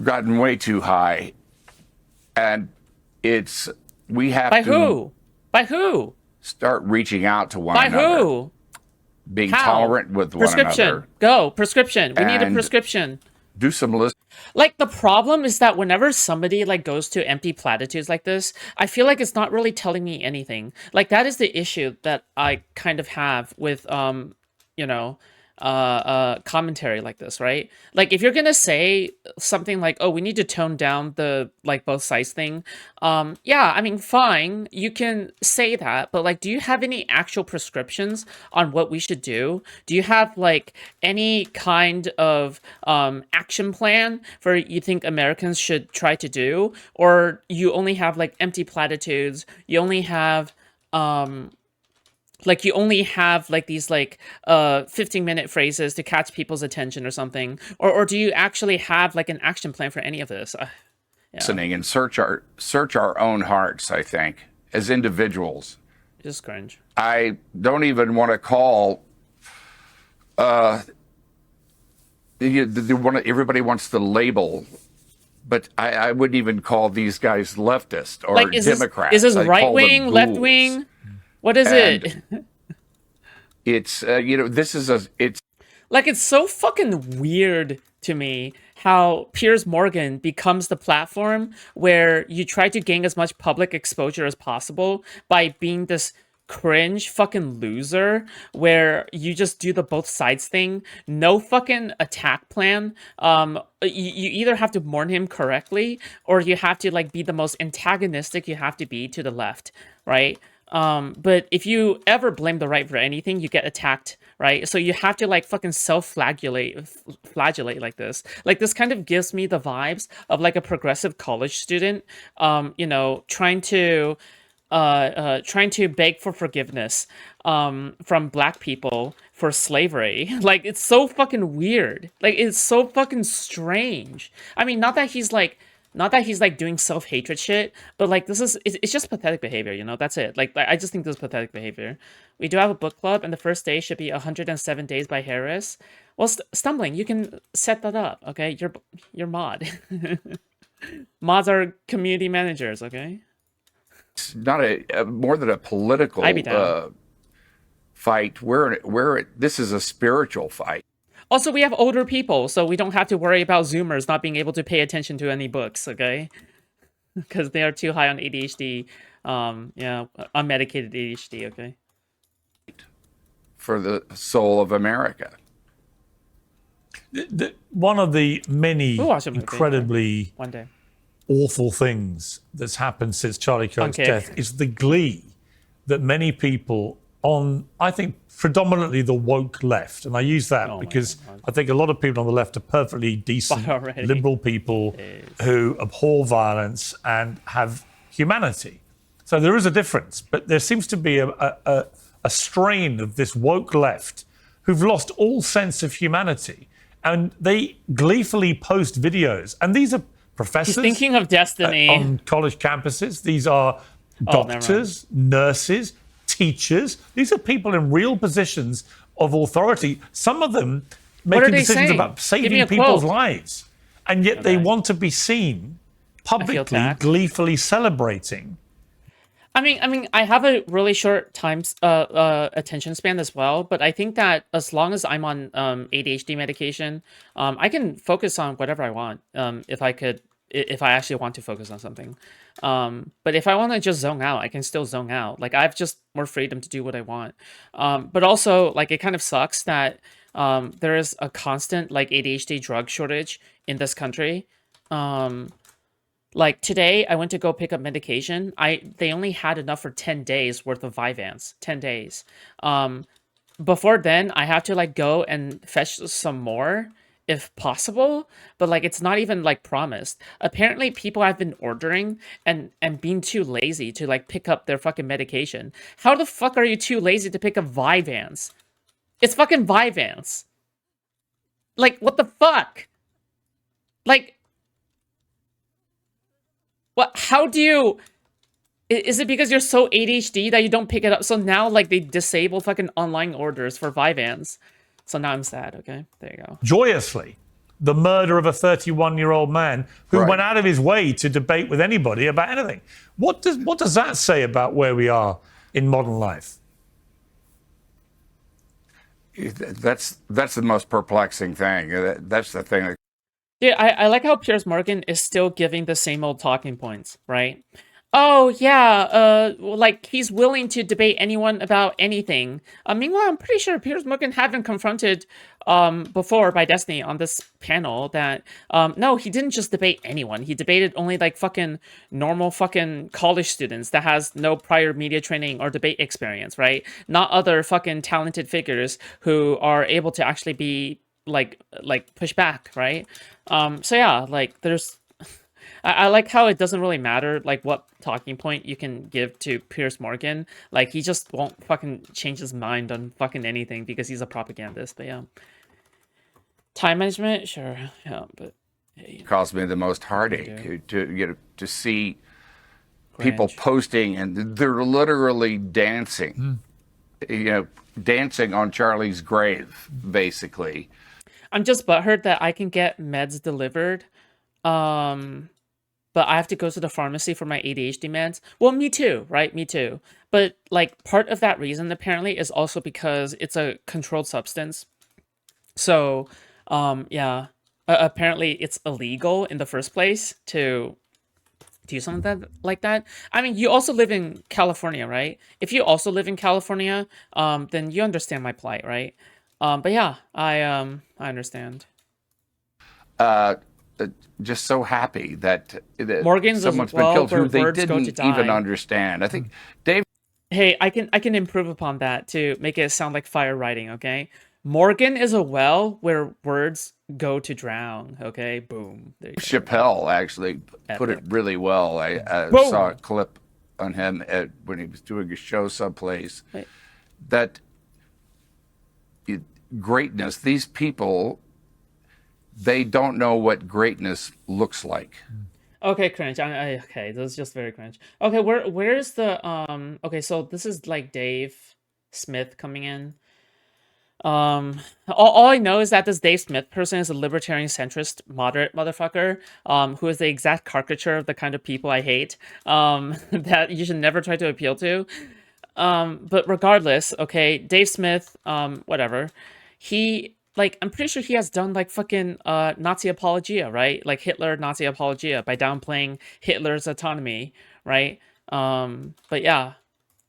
gotten way too high, and we have By to who? By who? start reaching out to one By another. who? Being How? tolerant with one Prescription. another. Go. Prescription. We need a And prescription. do some listening. Like, the problem is that whenever somebody like goes to empty platitudes like this, I feel like it's not really telling me anything. Like, that is the issue that I kind of have with you know, commentary like this, right? Like, if you're gonna say something like, oh, we need to tone down the like both sides thing, yeah, I mean, fine, you can say that, but like, do you have any actual prescriptions on what we should do? Do you have like any kind of action plan for you think Americans should try to do? Or you only have like empty platitudes, you only have like, you only have like these like 15-minute phrases to catch people's attention or something, or do you actually have like an action plan for any of this? Yeah. Listening and search our own hearts, I think, as individuals. Just cringe. I don't even want to call everybody wants to label, but I wouldn't even call these guys leftist or Like, Democrats. Is this I'd right call them wing, ghouls. left wing? What is it? It's it's Like, it's so fucking weird to me how Piers Morgan becomes the platform where you try to gain as much public exposure as possible by being this cringe fucking loser where you just do the both sides thing, no fucking attack plan. You either have to mourn him correctly, or you have to like be the most antagonistic you have to be to the left, right? But if you ever blame the right for anything, you get attacked, right? So you have to like fucking flagellate like this. Like, this kind of gives me the vibes of like a progressive college student, you know, trying to beg for forgiveness from black people for slavery. Like, it's so fucking weird. Like, it's so fucking strange. I mean, not that he's like doing self-hatred shit, but like, it's just pathetic behavior, you know? That's it. Like, I just think this is pathetic behavior. We do have a book club, and the first day should be 107 Days by Harris. Well, Stumbling, you can set that up, okay? You're mod. Mods are community managers, okay? It's not more than a political fight. This is a spiritual fight. Also, we have older people, so we don't have to worry about Zoomers not being able to pay attention to any books, okay? Because they are too high on ADHD, yeah, unmedicated ADHD, okay? For the soul of America. One of the many movie, incredibly one day. awful things that's happened since Charlie Kirk's death is the glee that many people on, I think, predominantly the woke left, and I use that because I think a lot of people on the left are perfectly decent, liberal people who abhor violence and have humanity. So there is a difference, but there seems to be a strain of this woke left who've lost all sense of humanity, and they gleefully post videos. And these are professors. He's thinking of destiny on college campuses. These are doctors, nurses, teachers. These are people in real positions of authority. Some of them making decisions about saving people's lives, and yet they want to be seen publicly, gleefully celebrating. I mean, I have a really short attention span as well, but I think that as long as I'm on ADHD medication, I can focus on whatever I want. If I actually want to focus on something. But if I want to just zone out, I can still zone out. Like, I have just more freedom to do what I want. But also, like, it kind of sucks that there is a constant like ADHD drug shortage in this country. Like, today I went to go pick up medication. They only had enough for 10 days worth of Vyvanse. 10 days. Before then, I have to like go and fetch some more if possible, but like, it's not even like promised. Apparently people have been ordering and being too lazy to like pick up their fucking medication. How the fuck are you too lazy to pick up Vyvanse? It's fucking Vyvanse. Like, what the fuck? Like, what? How do you? Is it because you're so ADHD that you don't pick it up? So now, like, they disable fucking online orders for Vyvanse. So now I'm sad, okay? There you go. Joyously, the murder of a 31-year-old man who Right. went out of his way to debate with anybody about anything. What does that say about where we are in modern life? That's the most perplexing thing. That's the thing. Yeah, I like how Piers Morgan is still giving the same old talking points, right? Oh yeah, like he's willing to debate anyone about anything. Meanwhile, I'm pretty sure Piers Morgan had been confronted before by Destiny on this panel that no, he didn't just debate anyone. He debated only like fucking normal fucking college students that has no prior media training or debate experience, right? Not other fucking talented figures who are able to actually be like push back, right? So yeah, like there's I like how it doesn't really matter like what talking point you can give to Piers Morgan. Like he just won't fucking change his mind on fucking anything because he's a propagandist. But yeah, time management, sure, yeah, but hey, Caused me the most heartache to see people Cringe. posting and they're literally dancing, dancing on Charlie's grave, basically. I'm just butthurt that I can get meds delivered. But I have to go to the pharmacy for my ADHD meds. Well, me too, right? Me too. But like part of that reason apparently is also because it's a controlled substance. So, yeah, apparently it's illegal in the first place to do something like that. I mean, you also live in California, right? If you also live in California, then you understand my plight, right? But yeah, I understand. Just so happy that Morgan's as someone's been well, killed where who they words go to didn't even die. understand. I think Dave Hey, I can improve upon that to make it sound like fire writing, okay? Morgan is a well where words go to drown, okay? Boom. There you go. Chappelle actually put it Epic. really well. I Boom. saw a clip on him when he was doing a show someplace Wait. that greatness, these people, they don't know what greatness looks like. Okay, cringe. Okay, that's just very cringe. Okay, where's the okay, so this is like Dave Smith coming in. All I know is that this Dave Smith person is a libertarian centrist moderate motherfucker, who is the exact caricature of the kind of people I hate, that you should never try to appeal to. But regardless, okay, Dave Smith, whatever, he like I'm pretty sure he has done like fucking Nazi apologia, right? Like Hitler Nazi apologia by downplaying Hitler's autonomy, right? But yeah,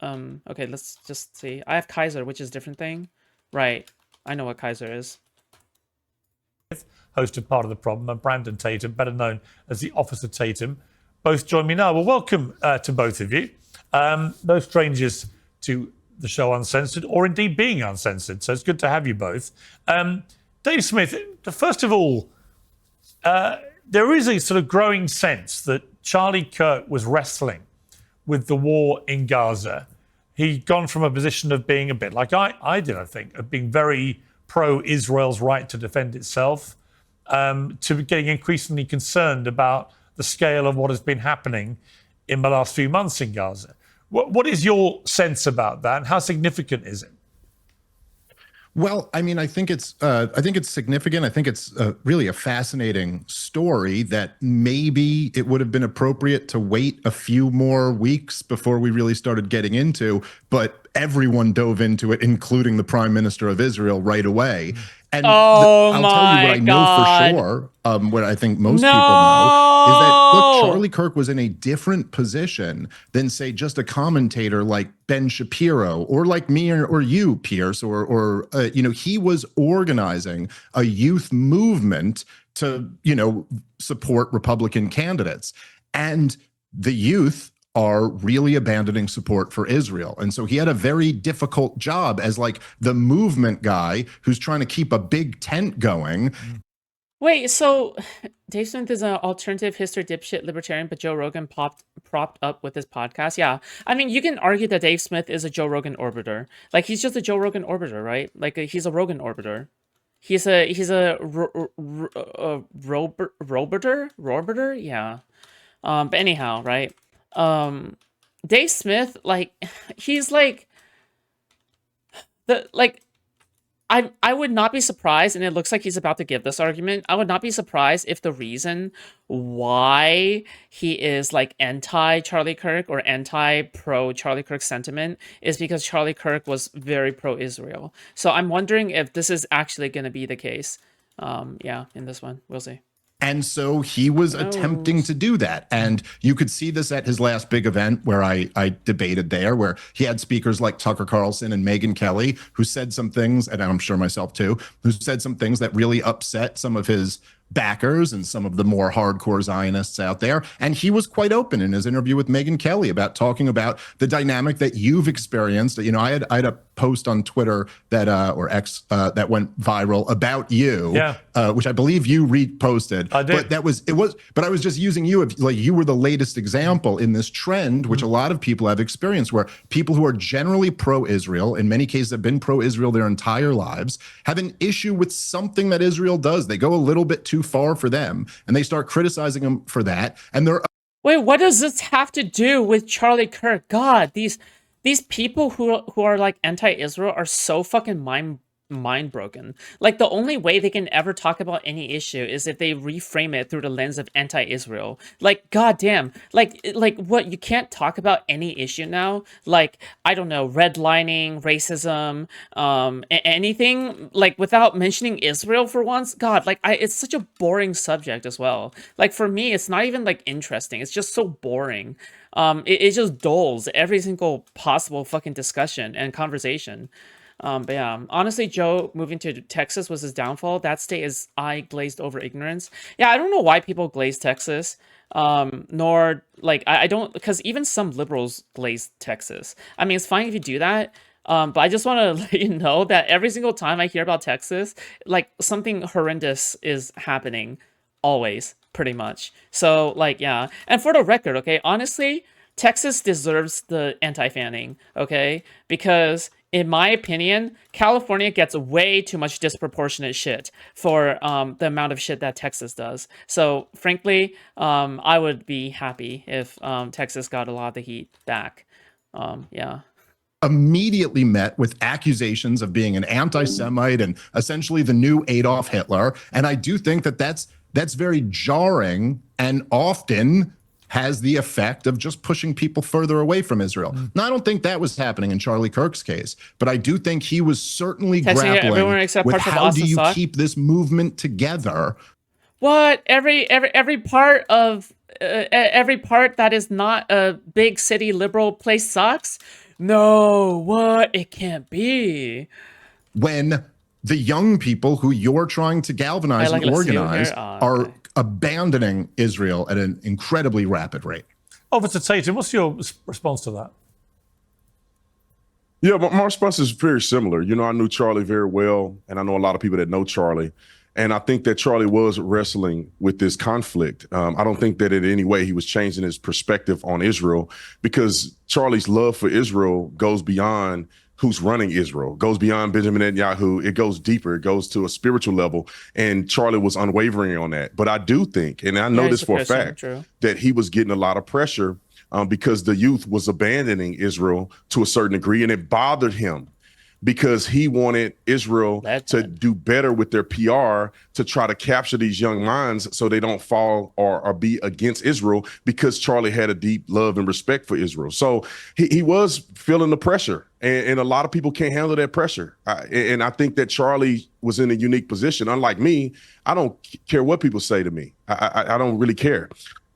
okay, let's just see. I have Kaiser, which is a different thing. Right. I know what Kaiser is. Hosted Part of the Problem, and Brandon Tatum, better known as the Officer Tatum, both join me now. Well, welcome to both of you. No strangers to the show Uncensored, or indeed being uncensored, so it's good to have you both. Dave Smith, first of all, there is a sort of growing sense that Charlie Kirk was wrestling with the war in Gaza. He'd gone from a position of being a bit like I did, I think, of being very pro-Israel's right to defend itself, to getting increasingly concerned about the scale of what has been happening in the last few months in Gaza. What is your sense about that, and how significant is it? Well, I mean, I think it's significant. I think it's really a fascinating story that maybe it would have been appropriate to wait a few more weeks before we really started getting into, but everyone dove into it, including the Prime Minister of Israel right away. And Oh I'll tell you what I know for sure, what I think most people know, is that, look, Charlie Kirk was in a different position than, say, just a commentator like Ben Shapiro or like me or you, Piers, or he was organizing a youth movement to, support Republican candidates. And the youth are really abandoning support for Israel. And so he had a very difficult job as like the movement guy who's trying to keep a big tent going. Wait, so Dave Smith is an alternative history dipshit libertarian, but Joe Rogan propped up with his podcast. Yeah, I mean, you can argue that Dave Smith is a Joe Rogan orbiter. Like he's just a Joe Rogan orbiter, right? Like he's a Rogan orbiter. He's a Roberter, yeah. But anyhow, right? Dave Smith, like he's like I would not be surprised, and it looks like he's about to give this argument. I would not be surprised if the reason why he is like anti Charlie Kirk or anti pro Charlie Kirk sentiment is because Charlie Kirk was very pro Israel. So I'm wondering if this is actually going to be the case. Yeah, in this one, we'll see. And so he was attempting to do that. And you could see this at his last big event where I debated there, where he had speakers like Tucker Carlson and Megyn Kelly, who said some things, and I'm sure myself too, who said some things that really upset some of his backers and some of the more hardcore Zionists out there. And he was quite open in his interview with Megyn Kelly about talking about the dynamic that you've experienced. You know, I had a post on Twitter that or X that went viral about you, which I believe you reposted. I did. But I was just using you, like you were the latest example in this trend, which a lot of people have experienced, where people who are generally pro-Israel, in many cases have been pro-Israel their entire lives, have an issue with something that Israel does. They go a little bit too far for them, and they start criticizing them for that. And they're wait, what does this have to do with Charlie Kirk? God, these people who are like anti-Israel are so fucking mind broken. Like, the only way they can ever talk about any issue is if they reframe it through the lens of anti-Israel. Like, goddamn, like what, you can't talk about any issue now? Like, I don't know, redlining, racism, anything, like, without mentioning Israel for once? God, like, it's such a boring subject as well. Like, for me, it's not even like interesting. It's just so boring. It just dulls every single possible fucking discussion and conversation. But yeah, honestly, Joe moving to Texas was his downfall. That state is eye glazed over ignorance. Yeah, I don't know why people glaze Texas. Nor like I don't, because even some liberals glaze Texas. I mean, it's fine if you do that. But I just want to let you know that every single time I hear about Texas, like, something horrendous is happening, always, pretty much. So, like, yeah. And for the record, okay, honestly, Texas deserves the anti-fanning, okay? Because in my opinion, California gets way too much disproportionate shit for the amount of shit that Texas does. So, frankly, I would be happy if Texas got a lot of the heat back. Yeah. Immediately met with accusations of being an anti-Semite and essentially the new Adolf Hitler. And I do think that that's very jarring and often has the effect of just pushing people further away from Israel. Now, I don't think that was happening in Charlie Kirk's case, but I do think he was certainly grappling with how do you keep this movement together. What? Every part of every part that is not a big city liberal place sucks? No, what? It can't be. When the young people who you're trying to galvanize and organize are abandoning Israel at an incredibly rapid rate. Officer Tatum, what's your response to that? Yeah, but my response is very similar. You know, I knew Charlie very well, and I know a lot of people that know Charlie. And I think that Charlie was wrestling with this conflict. I don't think that in any way he was changing his perspective on Israel, because Charlie's love for Israel goes beyond who's running Israel, goes beyond Benjamin Netanyahu. It goes deeper. It goes to a spiritual level. And Charlie was unwavering on that. But I do think, and I know this for a fact, that he was getting a lot of pressure because the youth was abandoning Israel to a certain degree, and it bothered him because he wanted Israel to do better with their PR to try to capture these young minds so they don't fall or be against Israel, because Charlie had a deep love and respect for Israel. So he was feeling the pressure, and a lot of people can't handle that pressure. And I think that Charlie was in a unique position. Unlike me, I don't care what people say to me. I don't really care.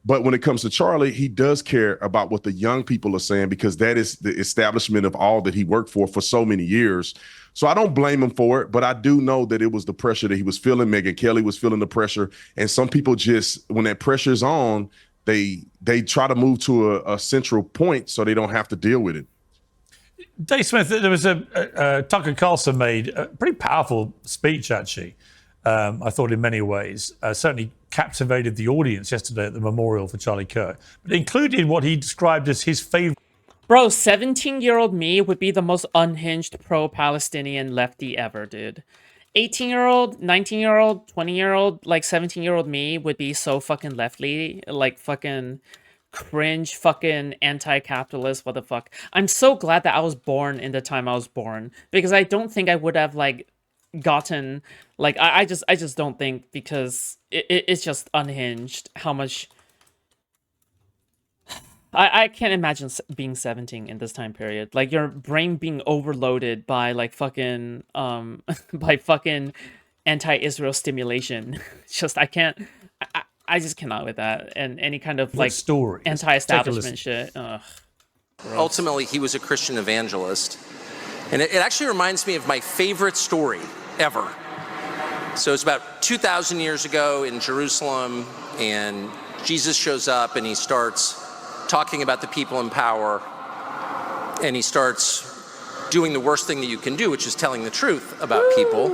But when it comes to Charlie, he does care about what the young people are saying, because that is the establishment of all that he worked for so many years. So I don't blame him for it, but I do know that it was the pressure that he was feeling. Megyn Kelly was feeling the pressure. And some people just, when that pressure is on, they try to move to a central point so they don't have to deal with it. Dave Smith, there was Tucker Carlson made a pretty powerful speech, actually. I thought in many ways, certainly captivated the audience yesterday at the memorial for Charlie Kirk, but included what he described as his favorite. Bro, 17-year-old me would be the most unhinged pro-Palestinian lefty ever, dude. 18-year-old, 19-year-old, 20-year-old, like 17-year-old me would be so fucking lefty, like fucking cringe, fucking anti-capitalist, what the fuck. I'm so glad that I was born in the time I was born, because I don't think I would have, like, gotten like I just don't think, because it's just unhinged how much. I can't imagine being 17 in this time period. Like your brain being overloaded by like fucking by fucking anti-Israel stimulation. It's just I can't. I just cannot with that, and any kind of like story anti-establishment shit. Ugh. Ultimately, he was a Christian evangelist. And it actually reminds me of my favorite story ever. So it's about 2,000 years ago in Jerusalem, and Jesus shows up and he starts talking about the people in power, and he starts doing the worst thing that you can do, which is telling the truth about people,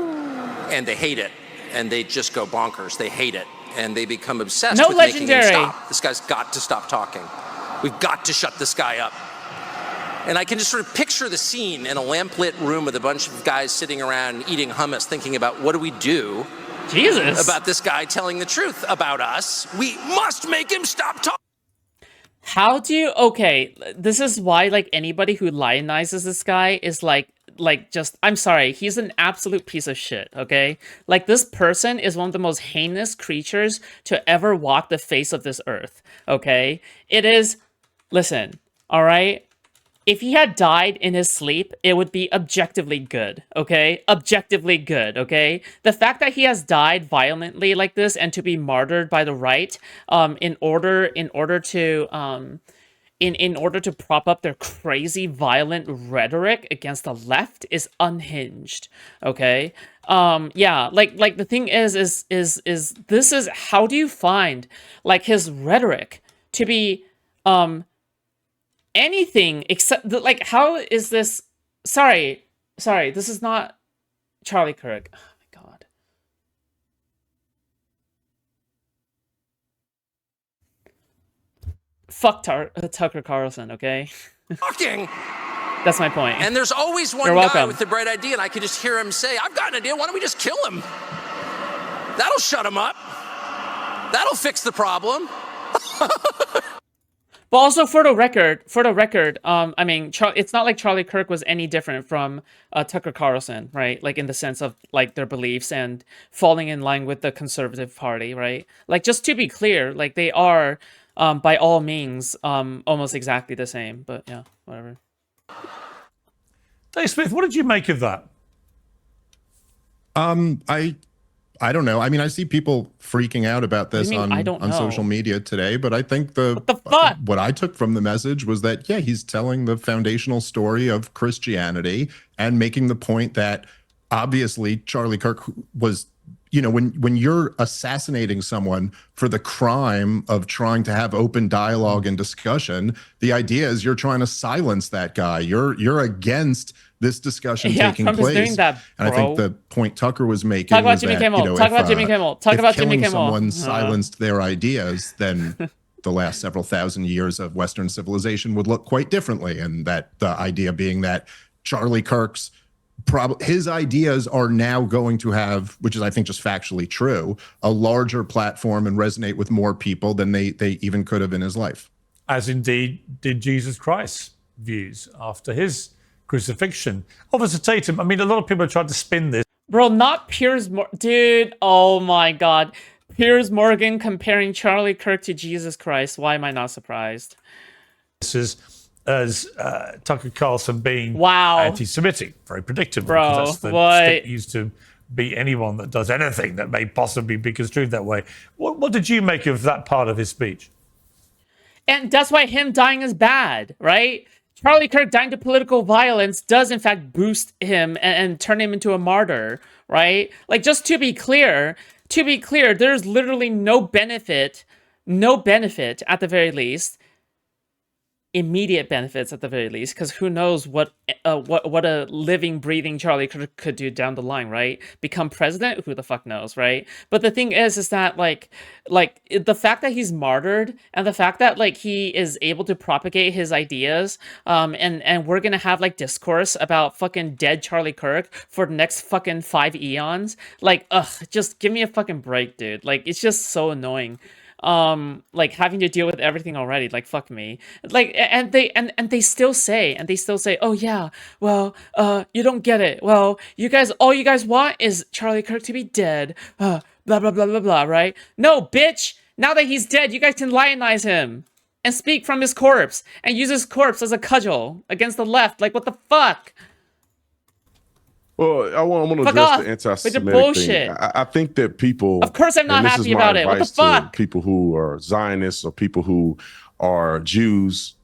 and they hate it, and they just go bonkers. They hate it, and they become obsessed with making him stop. This guy's got to stop talking. We've got to shut this guy up. And I can just sort of picture the scene in a lamplit room with a bunch of guys sitting around eating hummus, thinking about what do we do about this guy telling the truth about us. We must make him stop talking. How do you, okay, this is why like anybody who lionizes this guy is like just, I'm sorry, he's an absolute piece of shit, okay? Like this person is one of the most heinous creatures to ever walk the face of this earth, okay? It is, listen, all right? If he had died in his sleep, it would be objectively good, okay? Objectively good, okay? The fact that he has died violently like this and to be martyred by the right, in order to prop up their crazy violent rhetoric against the left is unhinged, okay? Yeah, like the thing is this is, how do you find like his rhetoric to be anything except like, how is this? Sorry, this is not Charlie Kirk. Oh my god. Fuck Tucker Carlson, okay? Talking. That's my point. And there's always one guy with the bright idea, and I can just hear him say, I've got an idea, why don't we just kill him? That'll shut him up. That'll fix the problem. But also, for the record, I mean, it's not like Charlie Kirk was any different from Tucker Carlson, right? Like in the sense of like their beliefs and falling in line with the conservative party, right? Like, just to be clear, like they are, by all means, almost exactly the same. But yeah, whatever. Dave Smith, what did you make of that? I don't know. I mean, I see people freaking out about this on social media today, but I think what I took from the message was that, yeah, he's telling the foundational story of Christianity and making the point that obviously Charlie Kirk was, you know, when you're assassinating someone for the crime of trying to have open dialogue and discussion, the idea is you're trying to silence that guy. You're against this discussion taking Trump place. Is doing that, and I think the point Tucker was making Talk about was Jimmy that, Kimmel. you know, Talk about Jimmy Kimmel. Talk about Jimmy Kimmel. Someone silenced their ideas, then the last several thousand years of Western civilization would look quite differently. And that the idea being that Charlie Kirk's his ideas are now going to have, which is I think just factually true, a larger platform and resonate with more people than they even could have in his life. As indeed did Jesus Christ's views after his crucifixion. Officer Tatum, I mean, a lot of people have tried to spin this. Bro, not Piers dude, oh my god. Piers Morgan comparing Charlie Kirk to Jesus Christ. Why am I not surprised? This is as Tucker Carlson being anti-Semitic. Very predictable. Bro, that's the stick used to beat anyone that does anything that may possibly be construed that way. What did you make of that part of his speech? And that's why him dying is bad, right? Charlie Kirk dying to political violence does in fact boost him and turn him into a martyr, right? Like, just to be clear, there's literally no benefit at the very least, immediate benefits at the very least, because who knows what a living, breathing Charlie Kirk could do down the line, right? Become president? Who the fuck knows, right? But the thing is that like the fact that he's martyred and the fact that like he is able to propagate his ideas, and we're gonna have like discourse about fucking dead Charlie Kirk for the next fucking 5 eons. Like, just give me a fucking break, dude. Like, it's just so annoying. like having to deal with everything already. Like fuck me. Like and they still say oh yeah, well you don't get it. Well all you guys want is Charlie Kirk to be dead. Blah blah blah blah blah. Right? No, bitch. Now that he's dead, you guys can lionize him and speak from his corpse and use his corpse as a cudgel against the left. Like what the fuck? Well, I want to Fuck address off the with your anti-Semitic bullshit. thing. I think that people, Of course I'm not and this is happy my about it. What the advice to fuck? people who are Zionists or people who are Jews,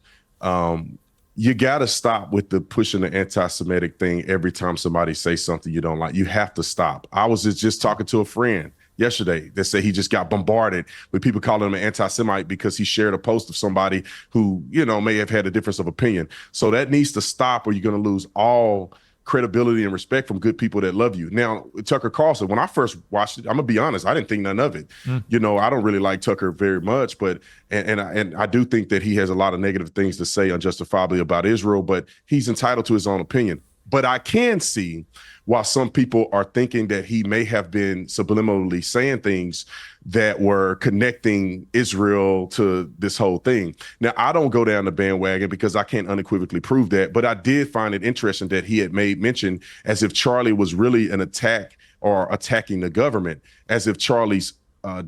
you got to stop with the pushing the anti-Semitic thing every time somebody says something you don't like. You have to stop. I was just talking to a friend yesterday that said he just got bombarded with people calling him an anti-Semite because he shared a post of somebody who, you know, may have had a difference of opinion. So that needs to stop, or you're going to lose all credibility and respect from good people that love you. Now, Tucker Carlson, when I first watched it, I'm gonna be honest, I didn't think none of it. You know, I don't really like Tucker very much, but and I do think that he has a lot of negative things to say unjustifiably about Israel, but he's entitled to his own opinion. But I can see why some people are thinking that he may have been subliminally saying things that were connecting Israel to this whole thing. Now, I don't go down the bandwagon because I can't unequivocally prove that, but I did find it interesting that he had made mention as if Charlie was really an attack or attacking the government, as if Charlie's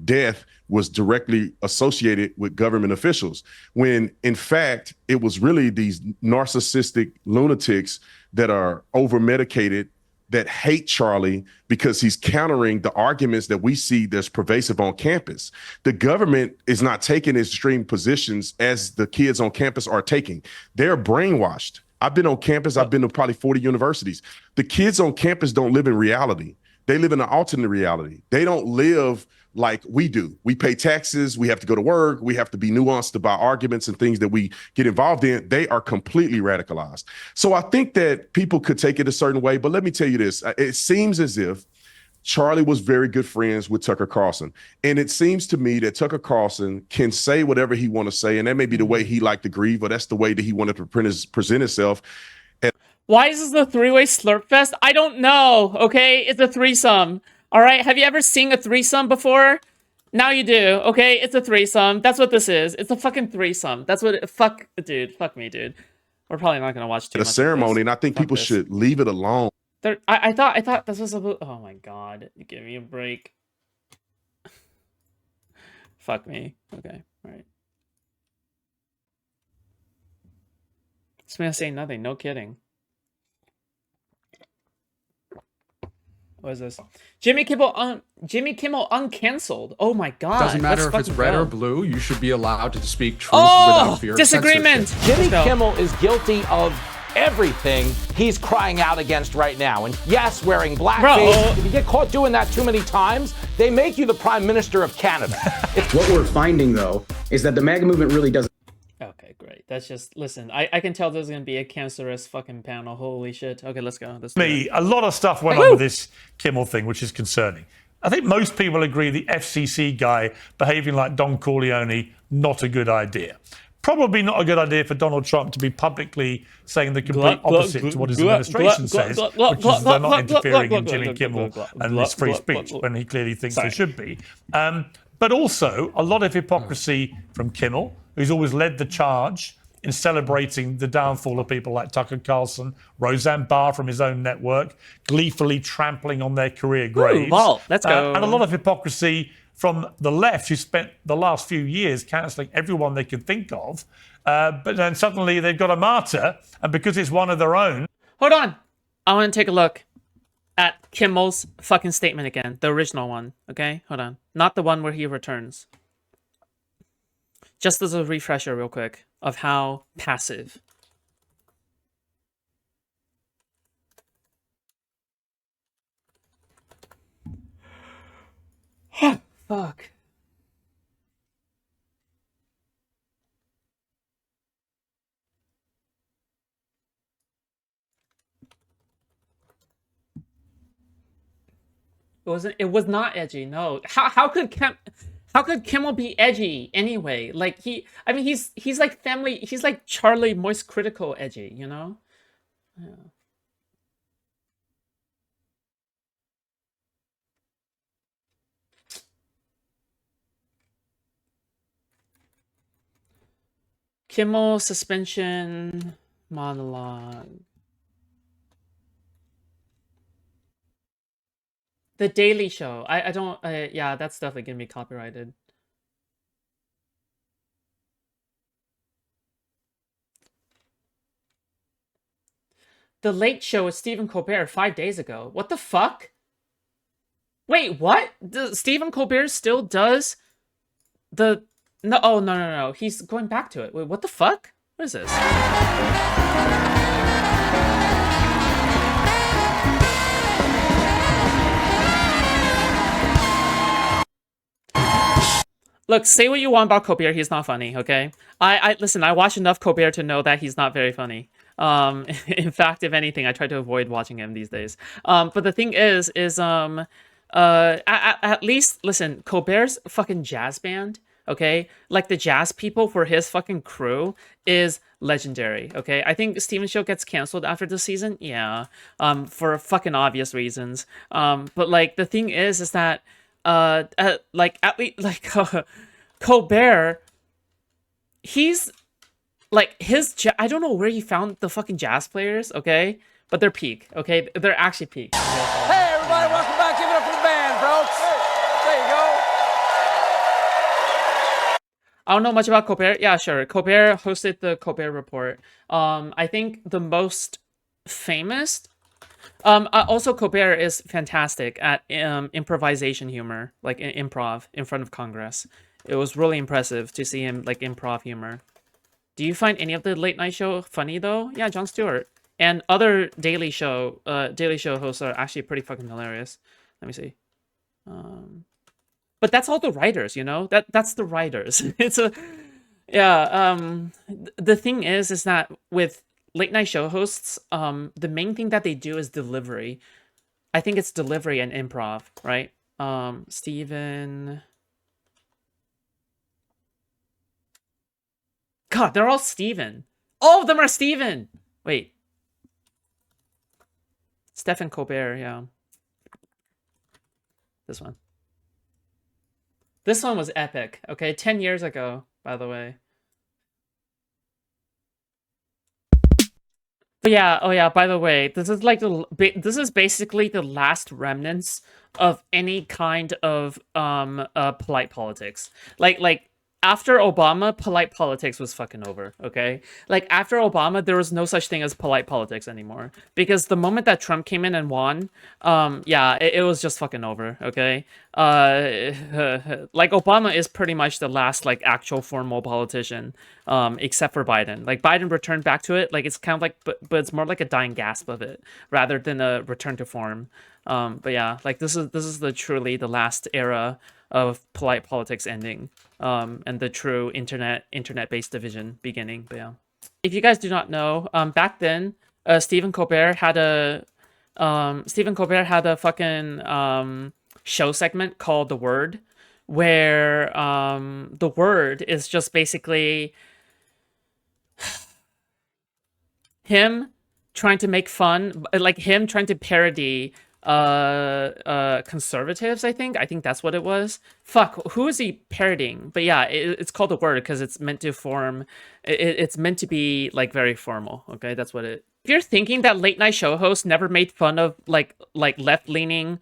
death was directly associated with government officials, when in fact, it was really these narcissistic lunatics that are over-medicated that hate Charlie because he's countering the arguments that we see that's pervasive on campus. The government is not taking extreme positions as the kids on campus are taking. They're brainwashed. I've been on campus. I've been to probably 40 universities. The kids on campus don't live in reality. They live in an alternate reality. They don't live like we do. We pay taxes. We have to go to work. We have to be nuanced about arguments and things that we get involved in. They are completely radicalized. So I think that people could take it a certain way. But let me tell you this. It seems as if Charlie was very good friends with Tucker Carlson. And it seems to me that Tucker Carlson can say whatever he want to say. And that may be the way he liked to grieve, or that's the way that he wanted to present himself. Why is this a three-way slurp fest? I don't know, okay? It's a threesome, all right? Have you ever seen a threesome before? Now you do, okay? It's a threesome. That's what this is. It's a fucking threesome. That's what it, fuck, dude. Fuck me, dude. We're probably not gonna watch too much A ceremony, of this. and I think people should leave it alone. I thought this was a... Oh my god. Give me a break. Fuck me. Okay, all right. This man saying nothing. No kidding. What is this? Jimmy Kimmel uncanceled. Oh my god. Doesn't matter Let's if it's fucking red go. or blue. You should be allowed to speak truth Oh, without fear of disagreement. censorship. Jimmy Kimmel is guilty of everything he's crying out against right now. And yes, wearing blackface. If you get caught doing that too many times, they make you the Prime Minister of Canada. What we're finding, though, is that the MAGA movement really doesn't. Okay, great. That's just, listen, I can tell there's going to be a cancerous fucking panel. Holy shit. Okay, let's go. A lot of stuff went on with this Kimmel thing, which is concerning. I think most people agree the FCC guy behaving like Don Corleone, not a good idea. Probably not a good idea for Donald Trump to be publicly saying the complete opposite to what his administration says, which is they're not interfering in Jimmy Kimmel and his free speech, when he clearly thinks they should be. But also, a lot of hypocrisy from Kimmel, who's always led the charge in celebrating the downfall of people like Tucker Carlson, Roseanne Barr from his own network, gleefully trampling on their career graves. Let's go. And a lot of hypocrisy from the left, who spent the last few years cancelling everyone they could think of. But then suddenly they've got a martyr, and because it's one of their own... Hold on. I want to take a look at Kimmel's fucking statement again. The original one, okay? Hold on. Not the one where he returns. Just as a refresher real quick of how passive. Fuck. It was not edgy, no. How could Kimmel be edgy anyway? Like he's like family, he's like Charlie Moist Critical edgy, you know? Yeah. Kimmel suspension monologue. The Daily Show. I don't. Yeah, that's definitely gonna be copyrighted. The Late Show with Stephen Colbert 5 days ago. What the fuck? Wait, what? Stephen Colbert still does the... No, oh, no. He's going back to it. Wait, what the fuck? What is this? Look, say what you want about Colbert, he's not funny, okay? Listen, I watch enough Colbert to know that he's not very funny. In fact, if anything, I try to avoid watching him these days. But the thing is at least, listen, Colbert's fucking jazz band, okay? Like, the jazz people for his fucking crew is legendary, okay? I think Steven's show gets canceled after this season, yeah, for fucking obvious reasons. But, like, the thing is that, like, at least, like, Colbert, he's, like, I don't know where he found the fucking jazz players, okay? But they're peak, okay? They're actually peak. Hey, everybody, welcome back. Give it up for the band, folks. There you go. I don't know much about Colbert. Yeah, sure. Colbert hosted the Colbert Report. I think the most famous... also, Colbert is fantastic at improvisation humor, like improv in front of Congress. It was really impressive to see him, like, improv humor. Do you find any of the late night show funny, though? Yeah, Jon Stewart. And other Daily Show hosts are actually pretty fucking hilarious. Let me see. But that's all the writers, you know? That's the writers. It's a... Yeah, the thing is that with late night show hosts, the main thing that they do is delivery. I think it's delivery and improv, right? Steven... God, they're all Steven. All of them are Steven! Wait. Stephen Colbert, yeah. This one. This one was epic, okay? 10 years ago, by the way. But yeah, oh yeah, by the way, this is like this is basically the last remnants of any kind of polite politics. Like after Obama, polite politics was fucking over, okay? Like, after Obama, there was no such thing as polite politics anymore. Because the moment that Trump came in and won, yeah, it was just fucking over, okay? Like, Obama is pretty much the last, like, actual formal politician, except for Biden. Like, Biden returned back to it, like, it's kind of like, but it's more like a dying gasp of it, rather than a return to form. But yeah, like, this is truly the last era of polite politics ending, and the true internet-based division beginning. But yeah, if you guys do not know, back then, Stephen Colbert had a fucking show segment called The Word, where The Word is just basically him trying to make fun, like him trying to parody conservatives. I think that's what it was. Fuck, who is he parodying? But yeah, it's called The Word because it's meant to form, it's meant to be like very formal, okay? That's what it... If you're thinking that late night show hosts never made fun of like left-leaning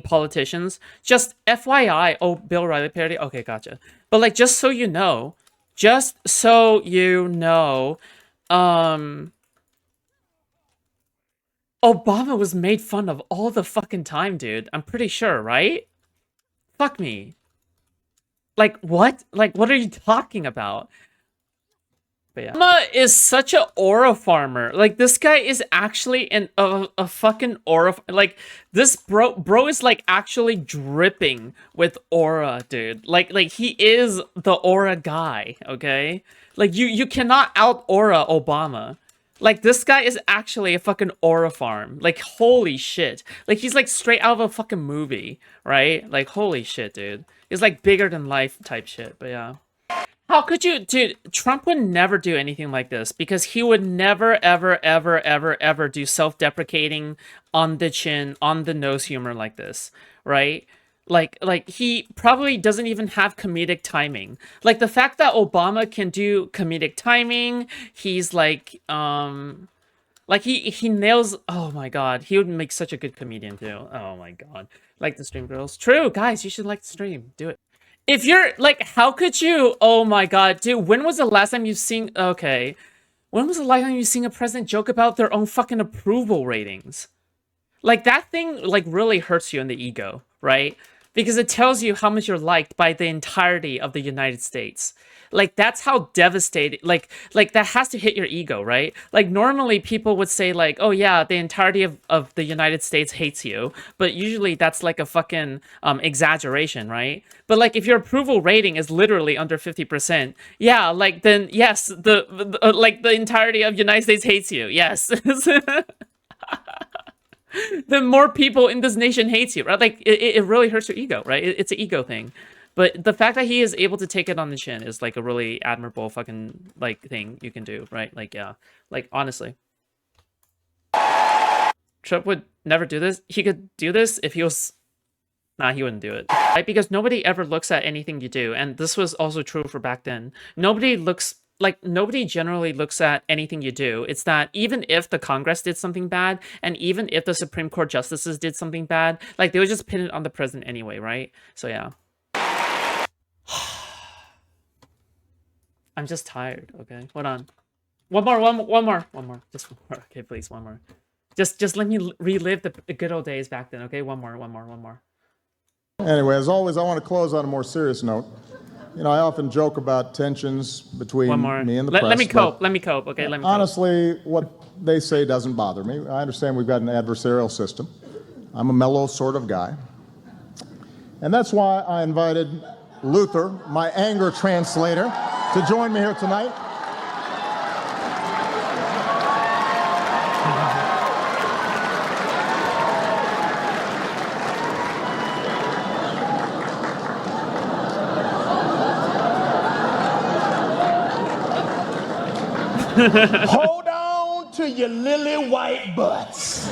politicians, just FYI. Oh, Bill O'Reilly parody? Okay, gotcha. But like, just so you know, Obama was made fun of all the fucking time, dude. I'm pretty sure, right? Fuck me. Like, what? Like, what are you talking about? But yeah. Obama is such a aura farmer. Like, this guy is actually a fucking aura... Like, this bro is, like, actually dripping with aura, dude. Like, he is the aura guy, okay? Like, you cannot out-aura Obama. Like, this guy is actually a fucking aura farm. Like, holy shit. Like, he's, like, straight out of a fucking movie, right? Like, holy shit, dude. He's, like, bigger than life type shit, but yeah. How could you... Dude, Trump would never do anything like this, because he would never, ever do self-deprecating, on the chin, on the nose humor like this, right? Like he probably doesn't even have comedic timing. Like the fact that Obama can do comedic timing, he's like he nails. Oh my god, he would make such a good comedian too. Oh my god, like the stream girls. True, guys, you should like the stream. Do it. If you're like, how could you? Oh my god, dude. When was the last time you've seen? Okay, when was the last time you've seen a president joke about their own fucking approval ratings? Like that thing, like really hurts you in the ego, right? Because it tells you how much you're liked by the entirety of the United States. Like that's how devastating, like that has to hit your ego, right? Like normally people would say like, oh yeah, the entirety of the United States hates you. But usually that's like a fucking exaggeration, right? But like if your approval rating is literally under 50%, yeah, like then yes, like the entirety of United States hates you. Yes. The more people in this nation hates you, right? Like it really hurts your ego, right? It's an ego thing. But the fact that he is able to take it on the chin is like a really admirable fucking like thing you can do, right? Like yeah, like honestly, Trump would never do this. He could do this if he was. Nah, he wouldn't do it, right? Because nobody ever looks at anything you do, and this was also true for back then. Nobody generally looks at anything you do. It's that even if the Congress did something bad, and even if the Supreme Court justices did something bad, like they would just pin it on the president anyway, right? So yeah. I'm just tired, okay? Hold on. One more. Just one more. Okay, please, one more. Just let me relive the good old days back then, okay? One more. Anyway, as always, I want to close on a more serious note. You know, I often joke about tensions between me and the press. Let me cope, okay? Let me honestly, what they say doesn't bother me. I understand we've got an adversarial system. I'm a mellow sort of guy. And that's why I invited Luther, my anger translator, to join me here tonight. Hold on to your lily white butts.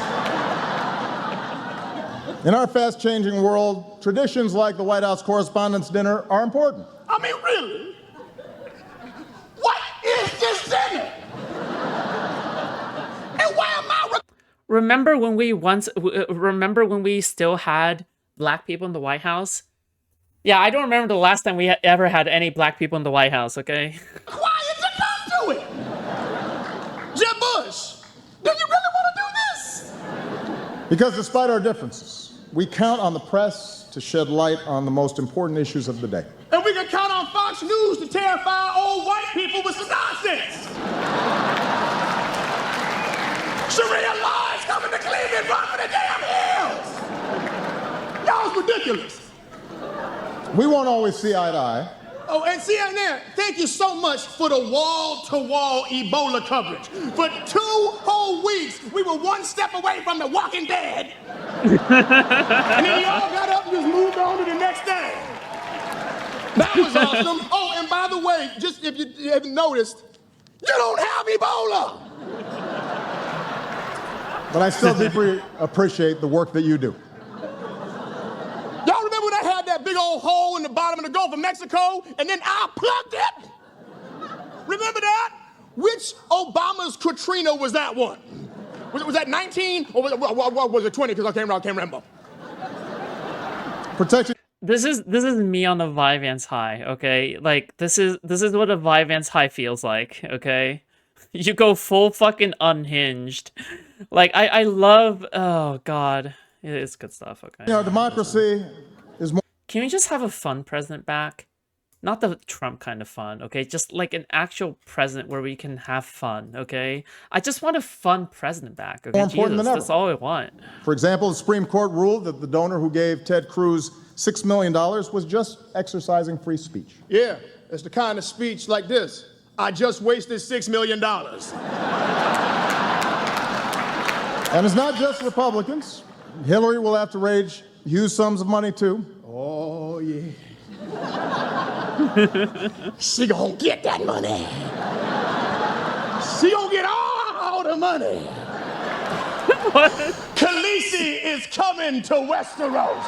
In our fast-changing world, traditions like the White House Correspondents' Dinner are important. I mean, really? What is this dinner? And why am I... Remember when we still had black people in the White House? Yeah, I don't remember the last time we ever had any black people in the White House, okay? Why did you come to it? Jeb Bush, do you really want to do this? Because despite our differences, we count on the press to shed light on the most important issues of the day. And we can count on Fox News to terrify old white people with some nonsense. Sharia law is coming to Cleveland, run for the damn hills. Y'all's ridiculous. We won't always see eye to eye. Oh, and CNN, thank you so much for the wall-to-wall Ebola coverage. For 2 whole weeks, we were one step away from the Walking Dead. And then y'all got up and just moved on to the next thing. That was awesome. Oh, and by the way, just if you haven't noticed, you don't have Ebola. But I still deeply appreciate the work that you do. Y'all remember when I had that big old hole in the bottom of the Gulf of Mexico, and then I plugged it? Remember that? Which Obama's Katrina was that one? Was that 19 or was it 20? Because I can't remember. Protection. This is me on the Vyvanse high, okay? Like this is what a Vyvanse high feels like, okay? You go full fucking unhinged. Like I love, oh god. It's good stuff, okay. You know, democracy is more... Can we just have a fun president back? Not the Trump kind of fun, okay? Just like an actual president where we can have fun, okay? I just want a fun president back, okay? More important than ever. That's all I want. For example, the Supreme Court ruled that the donor who gave Ted Cruz $6 million was just exercising free speech. Yeah, it's the kind of speech like this. I just wasted $6 million. And it's not just Republicans. Hillary will have to raise huge sums of money, too. Oh, yeah. She gonna get that money. She gonna get all the money. What? Khaleesi is coming to Westeros.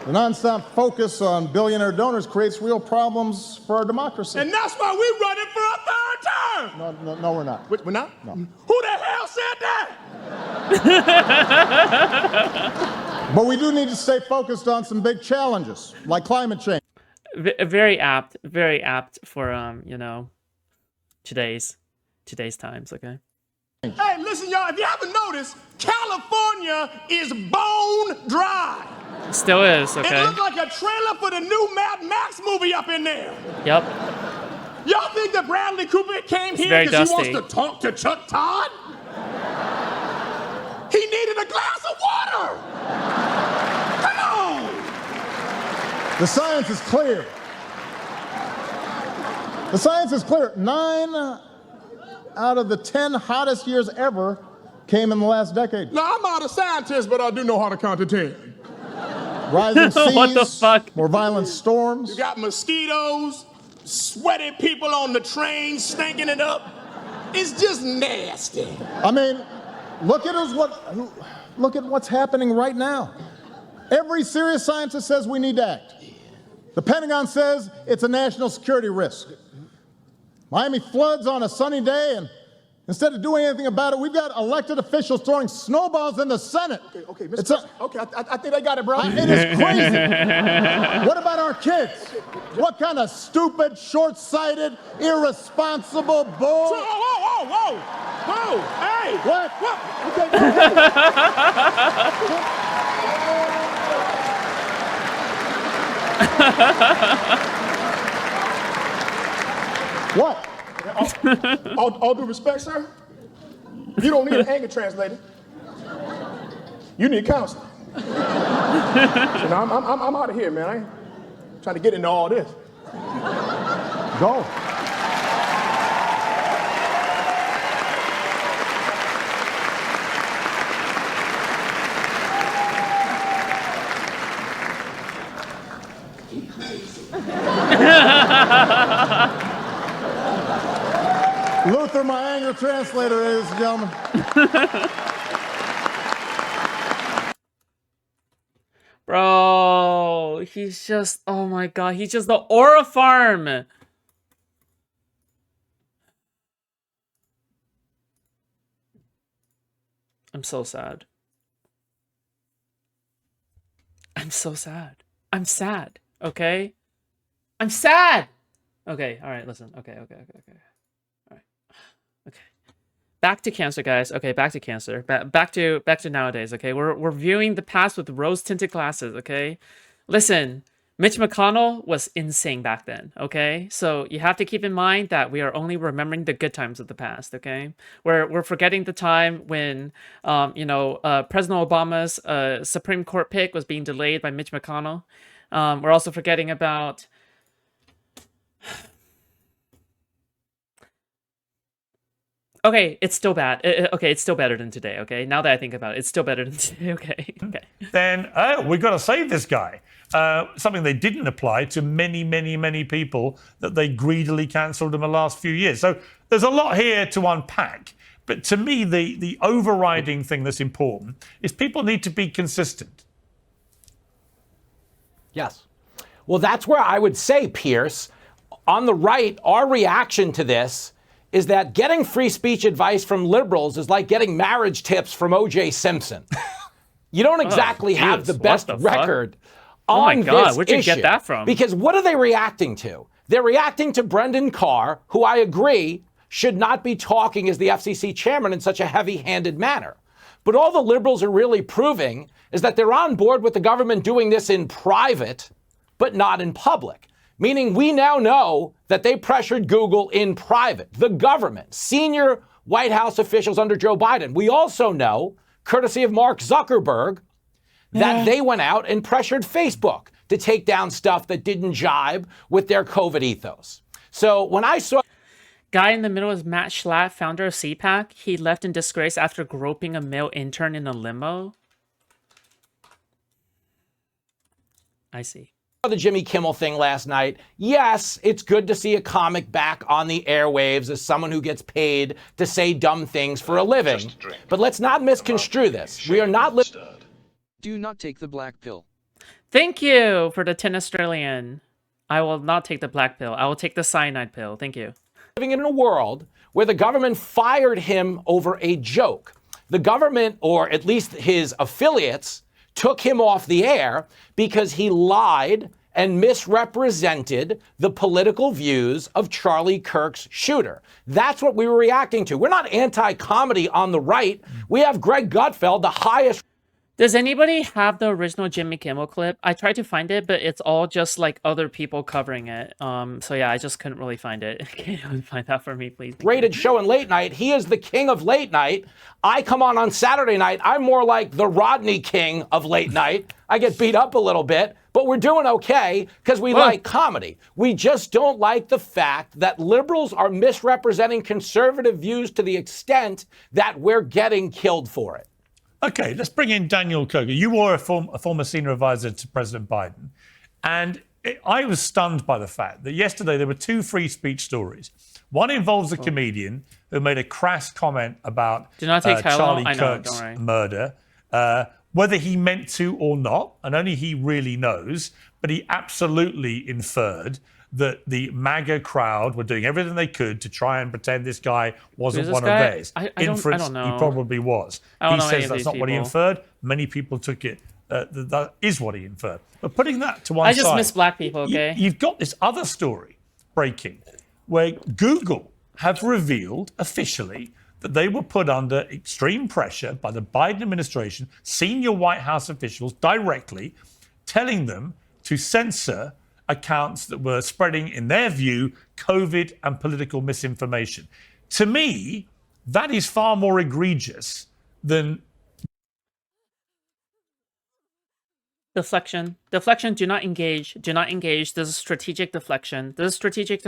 The nonstop focus on billionaire donors creates real problems for our democracy. And that's why we're running for a third term. No, we're not. We're not? No. Who the hell said that? But we do need to stay focused on some big challenges, like climate change. Very apt for you know, today's times. Okay. Hey, listen, y'all. If you haven't noticed, California is bone dry. Still is. Okay. It looks like a trailer for the new Mad Max movie up in there. Yep. Y'all think that Bradley Cooper came here because he wants to talk to Chuck Todd? He needed a glass of water. Come on. The science is clear. The science is clear. 9 out of the 10 hottest years ever came in the last decade. Now, I'm not a scientist, but I do know how to count to 10. Rising seas, what the fuck? More violent storms. You got mosquitoes, sweaty people on the train stinking it up. It's just nasty. I mean, look at what's happening right now. Every serious scientist says we need to act. The Pentagon says it's a national security risk. Miami floods on a sunny day, and instead of doing anything about it, we've got elected officials throwing snowballs in the Senate. Okay, Mr. Okay, I think I got it, bro. It is crazy. What about our kids? What kind of stupid, short-sighted, irresponsible bull? Whoa, hey! What? Okay, What? All due respect, sir, you don't need an anger translator. You need counseling. So now I'm out of here, man. I ain't trying to get into all this. Go. Luther, my anger translator, ladies and gentlemen. Bro, he's just, oh my god, he's just the aura farm. I'm so sad. I'm so sad. I'm sad, okay? I'm sad! Okay, alright, listen. Okay. Alright. Okay. Back to cancer, guys. Okay, back to cancer. Back to nowadays, okay? We're viewing the past with rose-tinted glasses, okay? Listen, Mitch McConnell was insane back then, okay? So you have to keep in mind that we are only remembering the good times of the past, okay? We're forgetting the time when, President Obama's Supreme Court pick was being delayed by Mitch McConnell. We're also forgetting about... Okay, it's still bad. Okay, it's still better than today, okay? Now that I think about it, it's still better than today, okay? Then, we've got to save this guy. Something they didn't apply to many people that they greedily cancelled in the last few years. So there's a lot here to unpack. But to me, the overriding thing that's important is people need to be consistent. Yes. Well, that's where I would say, Piers, on the right, our reaction to this is that getting free speech advice from liberals is like getting marriage tips from O.J. Simpson. You don't exactly have the best record on this issue. Oh my God, where'd you get that from? Because what are they reacting to? They're reacting to Brendan Carr, who I agree should not be talking as the FCC chairman in such a heavy-handed manner. But all the liberals are really proving is that they're on board with the government doing this in private, but not in public. Meaning we now know that they pressured Google in private, the government, senior White House officials under Joe Biden. We also know, courtesy of Mark Zuckerberg, that they went out and pressured Facebook to take down stuff that didn't jibe with their COVID ethos. So when I saw... Guy in the middle is Matt Schlatt, founder of CPAC. He left in disgrace after groping a male intern in a limo. I see. The Jimmy Kimmel thing last night. Yes, it's good to see a comic back on the airwaves as someone who gets paid to say dumb things for a living. But let's not misconstrue this. We are not... Do not take the black pill. Thank you for the 10 Australian. I will not take the black pill. I will take the cyanide pill. Thank you. Living in a world where the government fired him over a joke. The government, or at least his affiliates, took him off the air because he lied and misrepresented the political views of Charlie Kirk's shooter. That's what we were reacting to. We're not anti-comedy on the right. We have Greg Gutfeld, the highest. Does anybody have the original Jimmy Kimmel clip? I tried to find it, but it's all just like other people covering it. So yeah, I just couldn't really find it. Can you find that for me, please? Rated show in late night. He is the king of late night. I come on Saturday night. I'm more like the Rodney King of late night. I get beat up a little bit, but we're doing okay because we like comedy. We just don't like the fact that liberals are misrepresenting conservative views to the extent that we're getting killed for it. Okay, let's bring in Daniel Koga. You were a former senior advisor to President Biden. And I was stunned by the fact that yesterday there were two free speech stories. One involves a comedian who made a crass comment about Charlie Kirk's murder, whether he meant to or not, and only he really knows, but he absolutely inferred that the MAGA crowd were doing everything they could to try and pretend this guy wasn't one of theirs. I Inference, don't know. he probably was. He says that's not what he inferred. Many people took it. That is what he inferred. But putting that to one side, I just miss black people, okay? You've got this other story breaking where Google have revealed officially that they were put under extreme pressure by the Biden administration, senior White House officials directly, telling them to censor accounts that were spreading, in their view, COVID and political misinformation. To me, that is far more egregious than deflection. Deflection. Do not engage. Do not engage. This is strategic deflection. This is strategic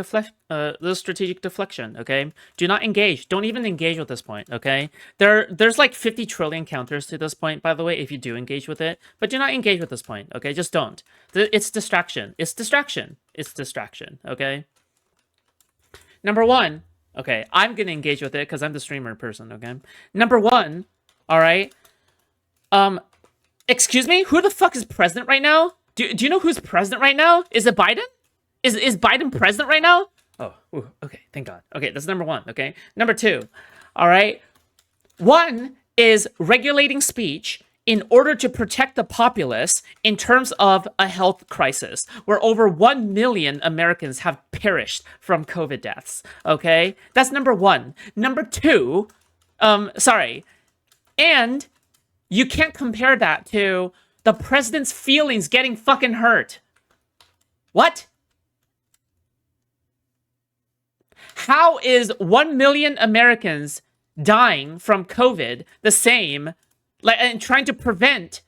deflection. Okay. Do not engage. Don't even engage with this point. Okay. There's like 50 trillion counters to this point, by the way, if you do engage with it. But do not engage with this point. Okay. Just don't. It's distraction. It's distraction. It's distraction. Okay. Number one. Okay. I'm gonna engage with it because I'm the streamer person. Okay. Number one. All right. Excuse me? Who the fuck is president right now? Do you know who's president right now? Is it Biden? Is Biden president right now? Oh, ooh, okay, thank God. Okay, that's number one, okay? Number two, all right? One is regulating speech in order to protect the populace in terms of a health crisis, where over 1 million Americans have perished from COVID deaths, okay? That's number one. Number two, and you can't compare that to the president's feelings getting fucking hurt. What? How is 1 million Americans dying from COVID the same, and trying to prevent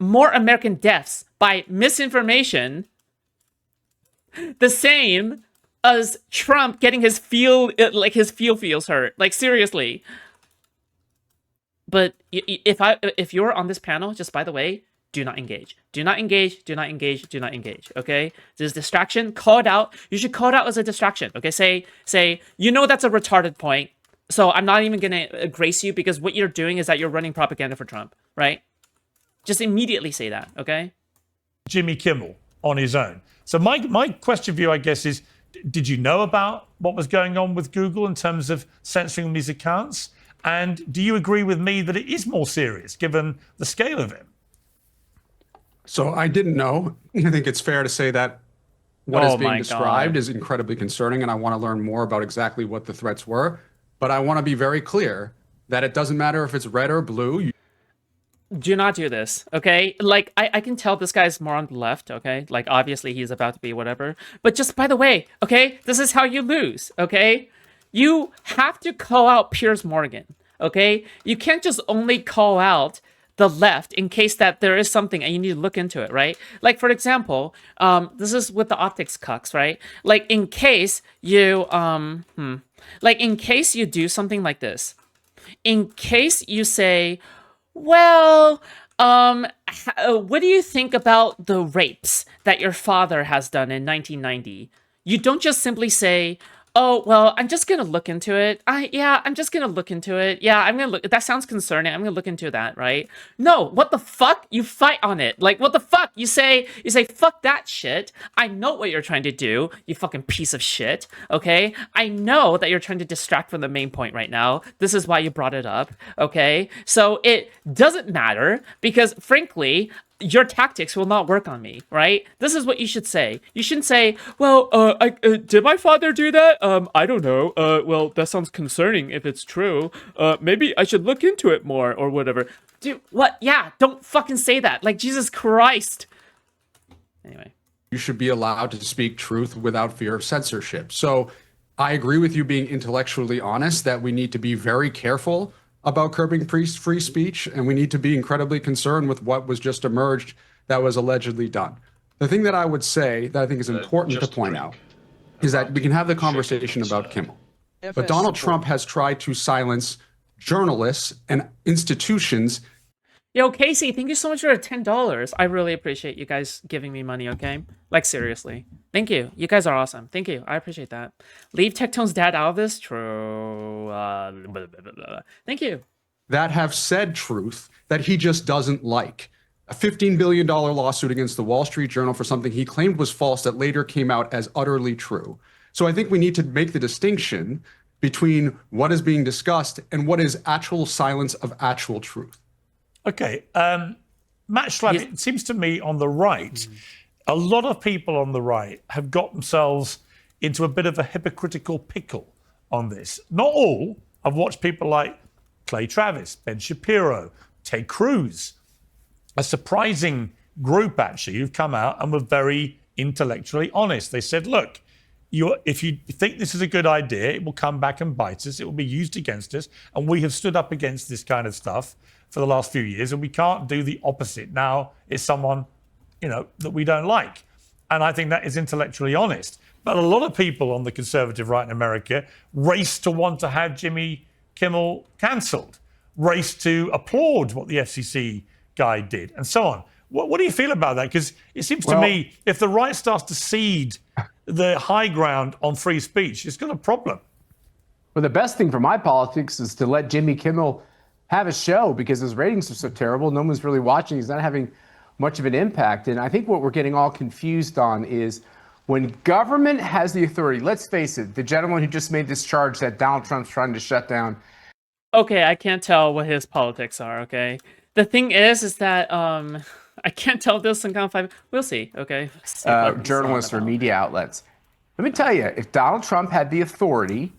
more American deaths by misinformation, the same as Trump getting his feels hurt? Like, seriously. But if you're on this panel, just by the way, do not engage. Do not engage. Do not engage. Do not engage. Okay? This distraction. Call it out. You should call it out as a distraction. Okay? Say, you know that's a retarded point. So I'm not even gonna grace you because what you're doing is that you're running propaganda for Trump, right? Just immediately say that. Okay? Jimmy Kimmel on his own. So my question for you, I guess, is: did you know about what was going on with Google in terms of censoring these accounts? And do you agree with me that it is more serious given the scale of it? So I didn't know. I think it's fair to say that what is being described is incredibly concerning, and I want to learn more about exactly what the threats were. But I want to be very clear that it doesn't matter if it's red or blue. Do not do this, okay? Like, I can tell this guy's more on the left, okay? Like, obviously he's about to be whatever. But just by the way, okay? This is how you lose, okay? You have to call out Piers Morgan, okay? You can't just only call out the left in case that there is something and you need to look into it, right? Like, for example, this is with the optics cucks, right? Like, in case you, like, in case you do something like this, in case you say, well, what do you think about the rapes that your father has done in 1990? You don't just simply say, Oh, well, I'm just gonna look into it. I'm just gonna look into it. Yeah, I'm gonna look. That sounds concerning. I'm gonna look into that, right? No, what the fuck? You fight on it. Like, what the fuck? You say, fuck that shit. I know what you're trying to do, you fucking piece of shit, okay? I know that you're trying to distract from the main point right now. This is why you brought it up, okay? So it doesn't matter, because frankly, your tactics will not work on me, right? This is what you should say. You shouldn't say, well, did my father do that? I don't know. Well, that sounds concerning if it's true. Maybe I should look into it more or whatever. Dude, what? Yeah, don't fucking say that. Like, Jesus Christ. Anyway. You should be allowed to speak truth without fear of censorship. So I agree with you being intellectually honest that we need to be very careful about curbing free speech, and we need to be incredibly concerned with what was just emerged that was allegedly done. The thing that I would say that I think is important to point out is that we can have the conversation about Kimmel, but Donald Trump has tried to silence journalists and institutions. Yo, Casey, thank you so much for the $10. I really appreciate you guys giving me money, okay? Like, seriously. Thank you. You guys are awesome. Thank you. I appreciate that. Leave Tectone's dad out of this? True. Thank you. That have said truth that he just doesn't like. A $15 billion lawsuit against the Wall Street Journal for something he claimed was false that later came out as utterly true. So I think we need to make the distinction between what is being discussed and what is actual silence of actual truth. Okay, Matt Schlapp, it seems to me on the right, a lot of people on the right have got themselves into a bit of a hypocritical pickle on this. Not all. I've watched people like Clay Travis, Ben Shapiro, Ted Cruz, a surprising group actually who've come out and were very intellectually honest. They said, look, if you think this is a good idea, it will come back and bite us. It will be used against us. And we have stood up against this kind of stuff for the last few years, and we can't do the opposite. Now it's someone, that we don't like. And I think that is intellectually honest. But a lot of people on the conservative right in America race to want to have Jimmy Kimmel cancelled, race to applaud what the FCC guy did, and so on. What do you feel about that? Because it seems to me, if the right starts to cede the high ground on free speech, it's got a problem. Well, the best thing for my politics is to let Jimmy Kimmel have a show, because his ratings are so terrible. No one's really watching. He's not having much of an impact. And I think what we're getting all confused on is when government has the authority. Let's face it, the gentleman who just made this charge that Donald Trump's trying to shut down. Okay, I can't tell what his politics are, okay? The thing is that I can't tell this in count 5. We'll see, okay? Journalists or media outlets. Let me tell you, if Donald Trump had the authority,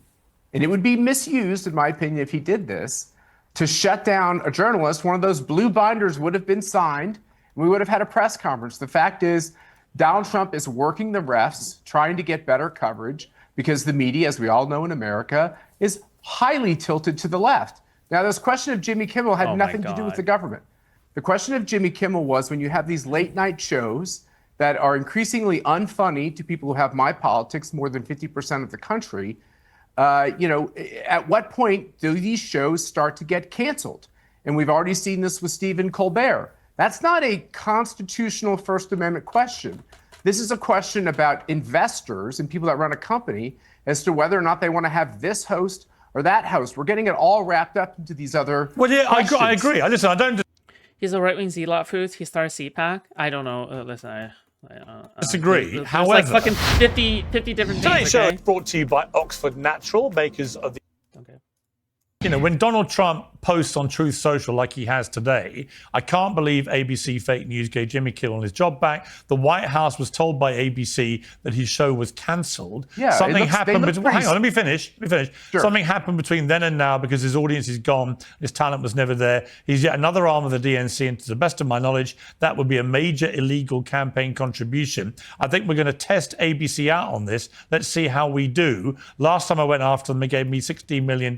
and it would be misused, in my opinion, if he did this, to shut down a journalist, one of those blue binders would have been signed. We would have had a press conference. The fact is, Donald Trump is working the refs, trying to get better coverage, because the media, as we all know in America, is highly tilted to the left. Now, this question of Jimmy Kimmel had nothing to do with the government. The question of Jimmy Kimmel was when you have these late night shows that are increasingly unfunny to people who have my politics, more than 50% of the country, at what point do these shows start to get canceled? And we've already seen this with Stephen Colbert. That's not a constitutional First Amendment question. This is a question about investors and people that run a company as to whether or not they want to have this host or that host. We're getting it all wrapped up into these other questions. I agree. Listen, I don't... He's a right-wing zealot foods. He started CPAC. I don't know. Listen, I disagree. There's However, like fucking 50 different Today's things. show is brought to you by Oxford Natural, makers of the... Okay. When Donald Trump posts on Truth Social like he has today, I can't believe ABC fake news gave Jimmy Kimmel his job back. The White House was told by ABC that his show was cancelled. Yeah, Something happened. Hang on, let me finish. Sure. Something happened between then and now because his audience is gone. His talent was never there. He's yet another arm of the DNC, and to the best of my knowledge, that would be a major illegal campaign contribution. I think we're going to test ABC out on this. Let's see how we do. Last time I went after them, they gave me $16 million.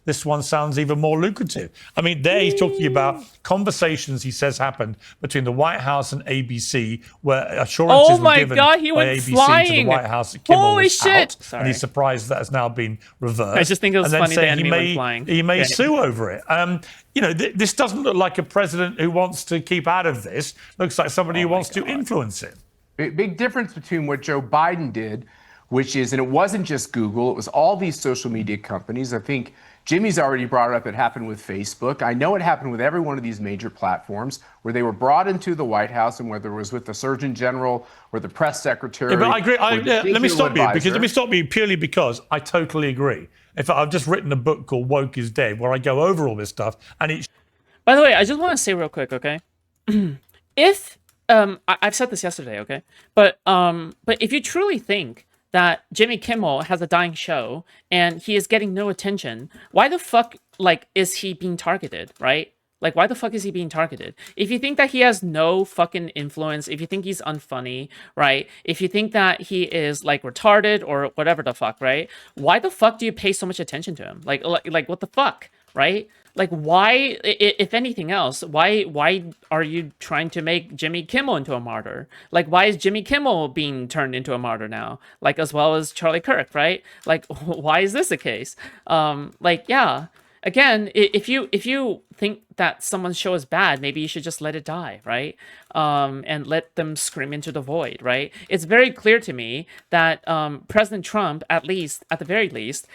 This one sounds even more lucrative. I mean, there he's talking about conversations he says happened between the White House and ABC, where assurances were given by ABC to the White House that Kimmel was out, and he's surprised that has now been reversed. I just think it was funny the enemy went flying. He may sue over it. This doesn't look like a president who wants to keep out of this. Looks like somebody who wants to influence it. Big difference between what Joe Biden did, which is, and it wasn't just Google, it was all these social media companies. I think Jimmy's already brought it up. It happened with Facebook. I know it happened with every one of these major platforms where they were brought into the White House, and whether it was with the Surgeon General or the press secretary. Yeah, but I agree. Let me stop you advisor. let me stop you purely because I totally agree. In fact, I've just written a book called Woke is Dead, where I go over all this stuff, and it's. By the way, I just want to say real quick, okay? If I've said this yesterday, okay? But if you truly think that Jimmy Kimmel has a dying show and he is getting no attention, why the fuck is he being targeted, right? Like, why the fuck is he being targeted? If you think that he has no fucking influence, if you think he's unfunny, right? If you think that he is retarded or whatever the fuck, right? Why the fuck do you pay so much attention to him? Like what the fuck, right? Like, why, if anything else, why are you trying to make Jimmy Kimmel into a martyr? Like, why is Jimmy Kimmel being turned into a martyr now? Like, as well as Charlie Kirk, right? Like, why is this the case? Yeah. Again, if you think that someone's show is bad, maybe you should just let it die, right? And let them scream into the void, right? It's very clear to me that President Trump, at the very least,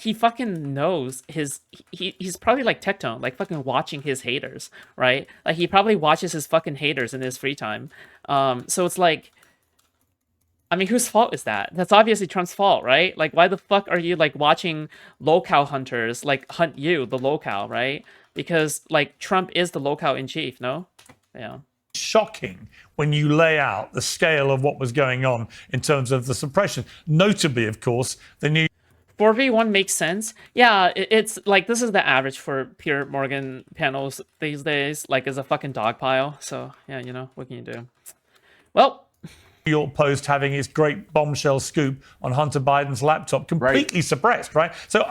he fucking knows he's probably like Tectone, like fucking watching his haters, right? Like, he probably watches his fucking haters in his free time. So it's like, I mean, whose fault is that? That's obviously Trump's fault, right? Like, why the fuck are you watching locale hunters hunt you, the locale, right? Because Trump is the locale in chief, no? Yeah. Shocking when you lay out the scale of what was going on in terms of the suppression. Notably, of course, the new 4v1 makes sense. Yeah, it's this is the average for Piers Morgan panels these days, as a fucking dog pile. So yeah, what can you do? Well, New York Post having its great bombshell scoop on Hunter Biden's laptop completely suppressed, right? So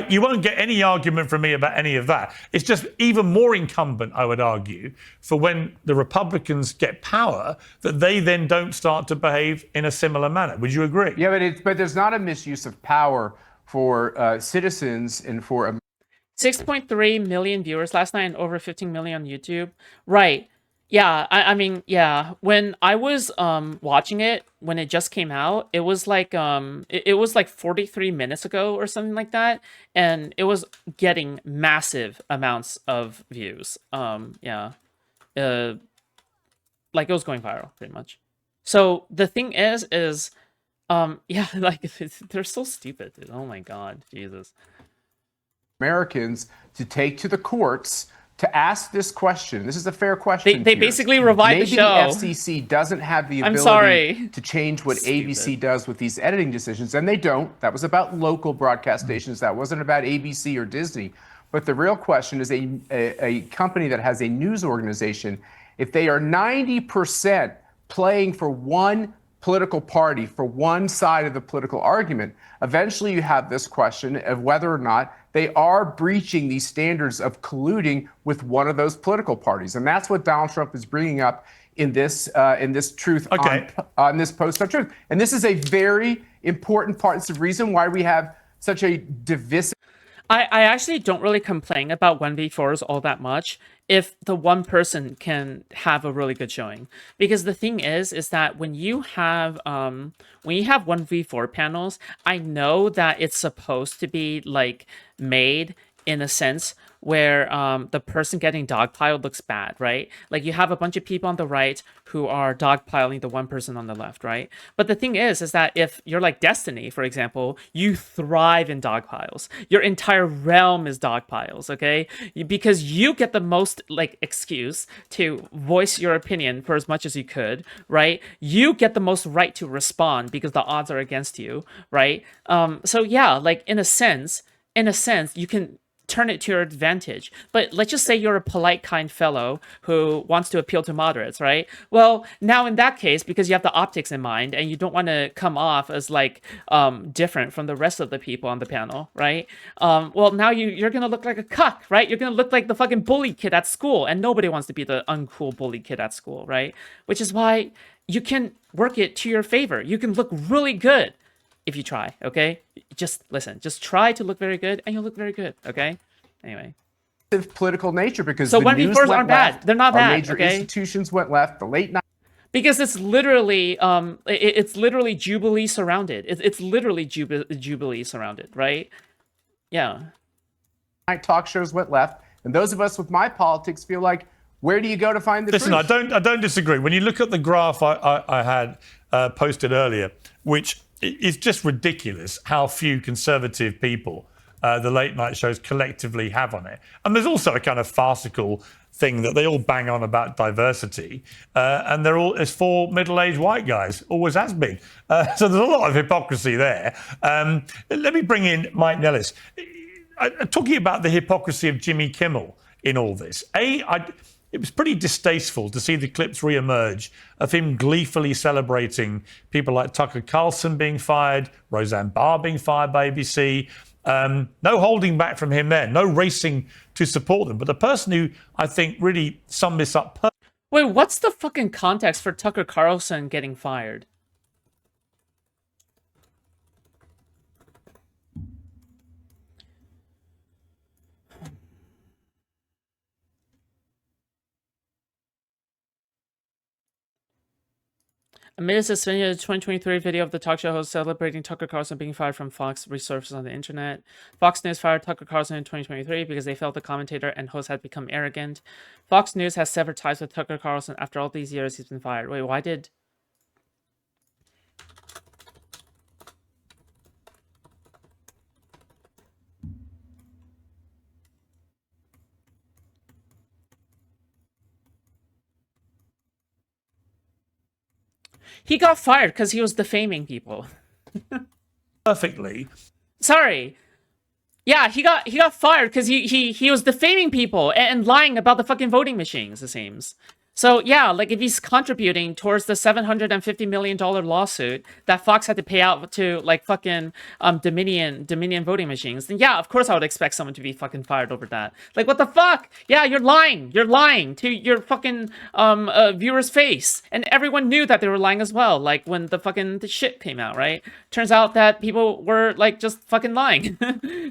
you won't get any argument from me about any of that. It's just even more incumbent, I would argue, for when the Republicans get power, that they then don't start to behave in a similar manner. Would you agree? Yeah, but there's not a misuse of power for citizens and for 6.3 million viewers last night and over 15 million on YouTube. Right. Yeah, I mean, yeah. When I was watching it when it just came out, it was it was 43 minutes ago or something like that, and it was getting massive amounts of views. Yeah, it was going viral pretty much. So the thing is yeah, they're so stupid, dude. Oh my god, Jesus. Americans to take to the courts to ask this question. This is a fair question. They basically revived the show. Maybe the FCC doesn't have the ability to change what ABC does with these editing decisions, and they don't. That was about local broadcast stations. That wasn't about ABC or Disney. But the real question is a company that has a news organization, if they are 90% playing for one political party, for one side of the political argument, eventually you have this question of whether or not they are breaching these standards of colluding with one of those political parties. And that's what Donald Trump is bringing up in this truth on this post on truth. And this is a very important part. It's the reason why we have such a divisive. I actually don't really complain about 1v4s all that much if the one person can have a really good showing. Because the thing is that when you have 1v4 panels, I know that it's supposed to be made in a sense where the person getting dogpiled looks bad, right? Like, you have a bunch of people on the right who are dogpiling the one person on the left, right? But the thing is that if you're like Destiny, for example, you thrive in dogpiles. Your entire realm is dogpiles, okay? Because you get the most excuse to voice your opinion for as much as you could, right? You get the most right to respond because the odds are against you, right? So yeah, in a sense, you can turn it to your advantage. But let's just say you're a polite, kind fellow who wants to appeal to moderates, right? Well, now in that case, because you have the optics in mind and you don't want to come off as different from the rest of the people on the panel, right? Well, now you're going to look like a cuck, right? You're going to look like the fucking bully kid at school, and nobody wants to be the uncool bully kid at school, right? Which is why you can work it to your favor. You can look really good if you try, okay? Just listen. Just try to look very good, and you'll look very good, okay? Anyway. Political nature, because so the news 1v4s went aren't left, bad. They're not our bad, major okay? institutions went left, the late night. Because it's literally it's literally Jubilee surrounded. It's literally Jubilee surrounded, right? Yeah. Talk shows went left, and those of us with my politics feel like, where do you go to find the truth? Listen, I don't disagree. When you look at the graph I had posted earlier, which is just ridiculous how few conservative people the late night shows collectively have on it. And there's also a kind of farcical thing that they all bang on about diversity, and it's for middle-aged white guys, always has been. So there's a lot of hypocrisy there. Let me bring in Mike Nellis. Talking about the hypocrisy of Jimmy Kimmel in all this. It was pretty distasteful to see the clips re-emerge of him gleefully celebrating people like Tucker Carlson being fired, Roseanne Barr being fired by ABC. No holding back from him there, no racing to support them. But the person who I think really summed this up. Wait, what's the fucking context for Tucker Carlson getting fired? Amid a suspended 2023 video of the talk show host celebrating Tucker Carlson being fired from Fox resurfaced on the internet. Fox News fired Tucker Carlson in 2023 because they felt the commentator and host had become arrogant. Fox News has severed ties with Tucker Carlson after all these years he's been fired. Wait, why did... He got fired because he was defaming people. Perfectly. Sorry. Yeah, he got fired because he was defaming people and lying about the fucking voting machines, it seems. So yeah, like if he's contributing towards the $750 million lawsuit that Fox had to pay out to like fucking Dominion voting machines, then yeah, of course I would expect someone to be fucking fired over that. Like what the fuck? Yeah, you're lying to your fucking viewer's face, and everyone knew that they were lying as well. Like when the shit came out, right? Turns out that people were like just fucking lying.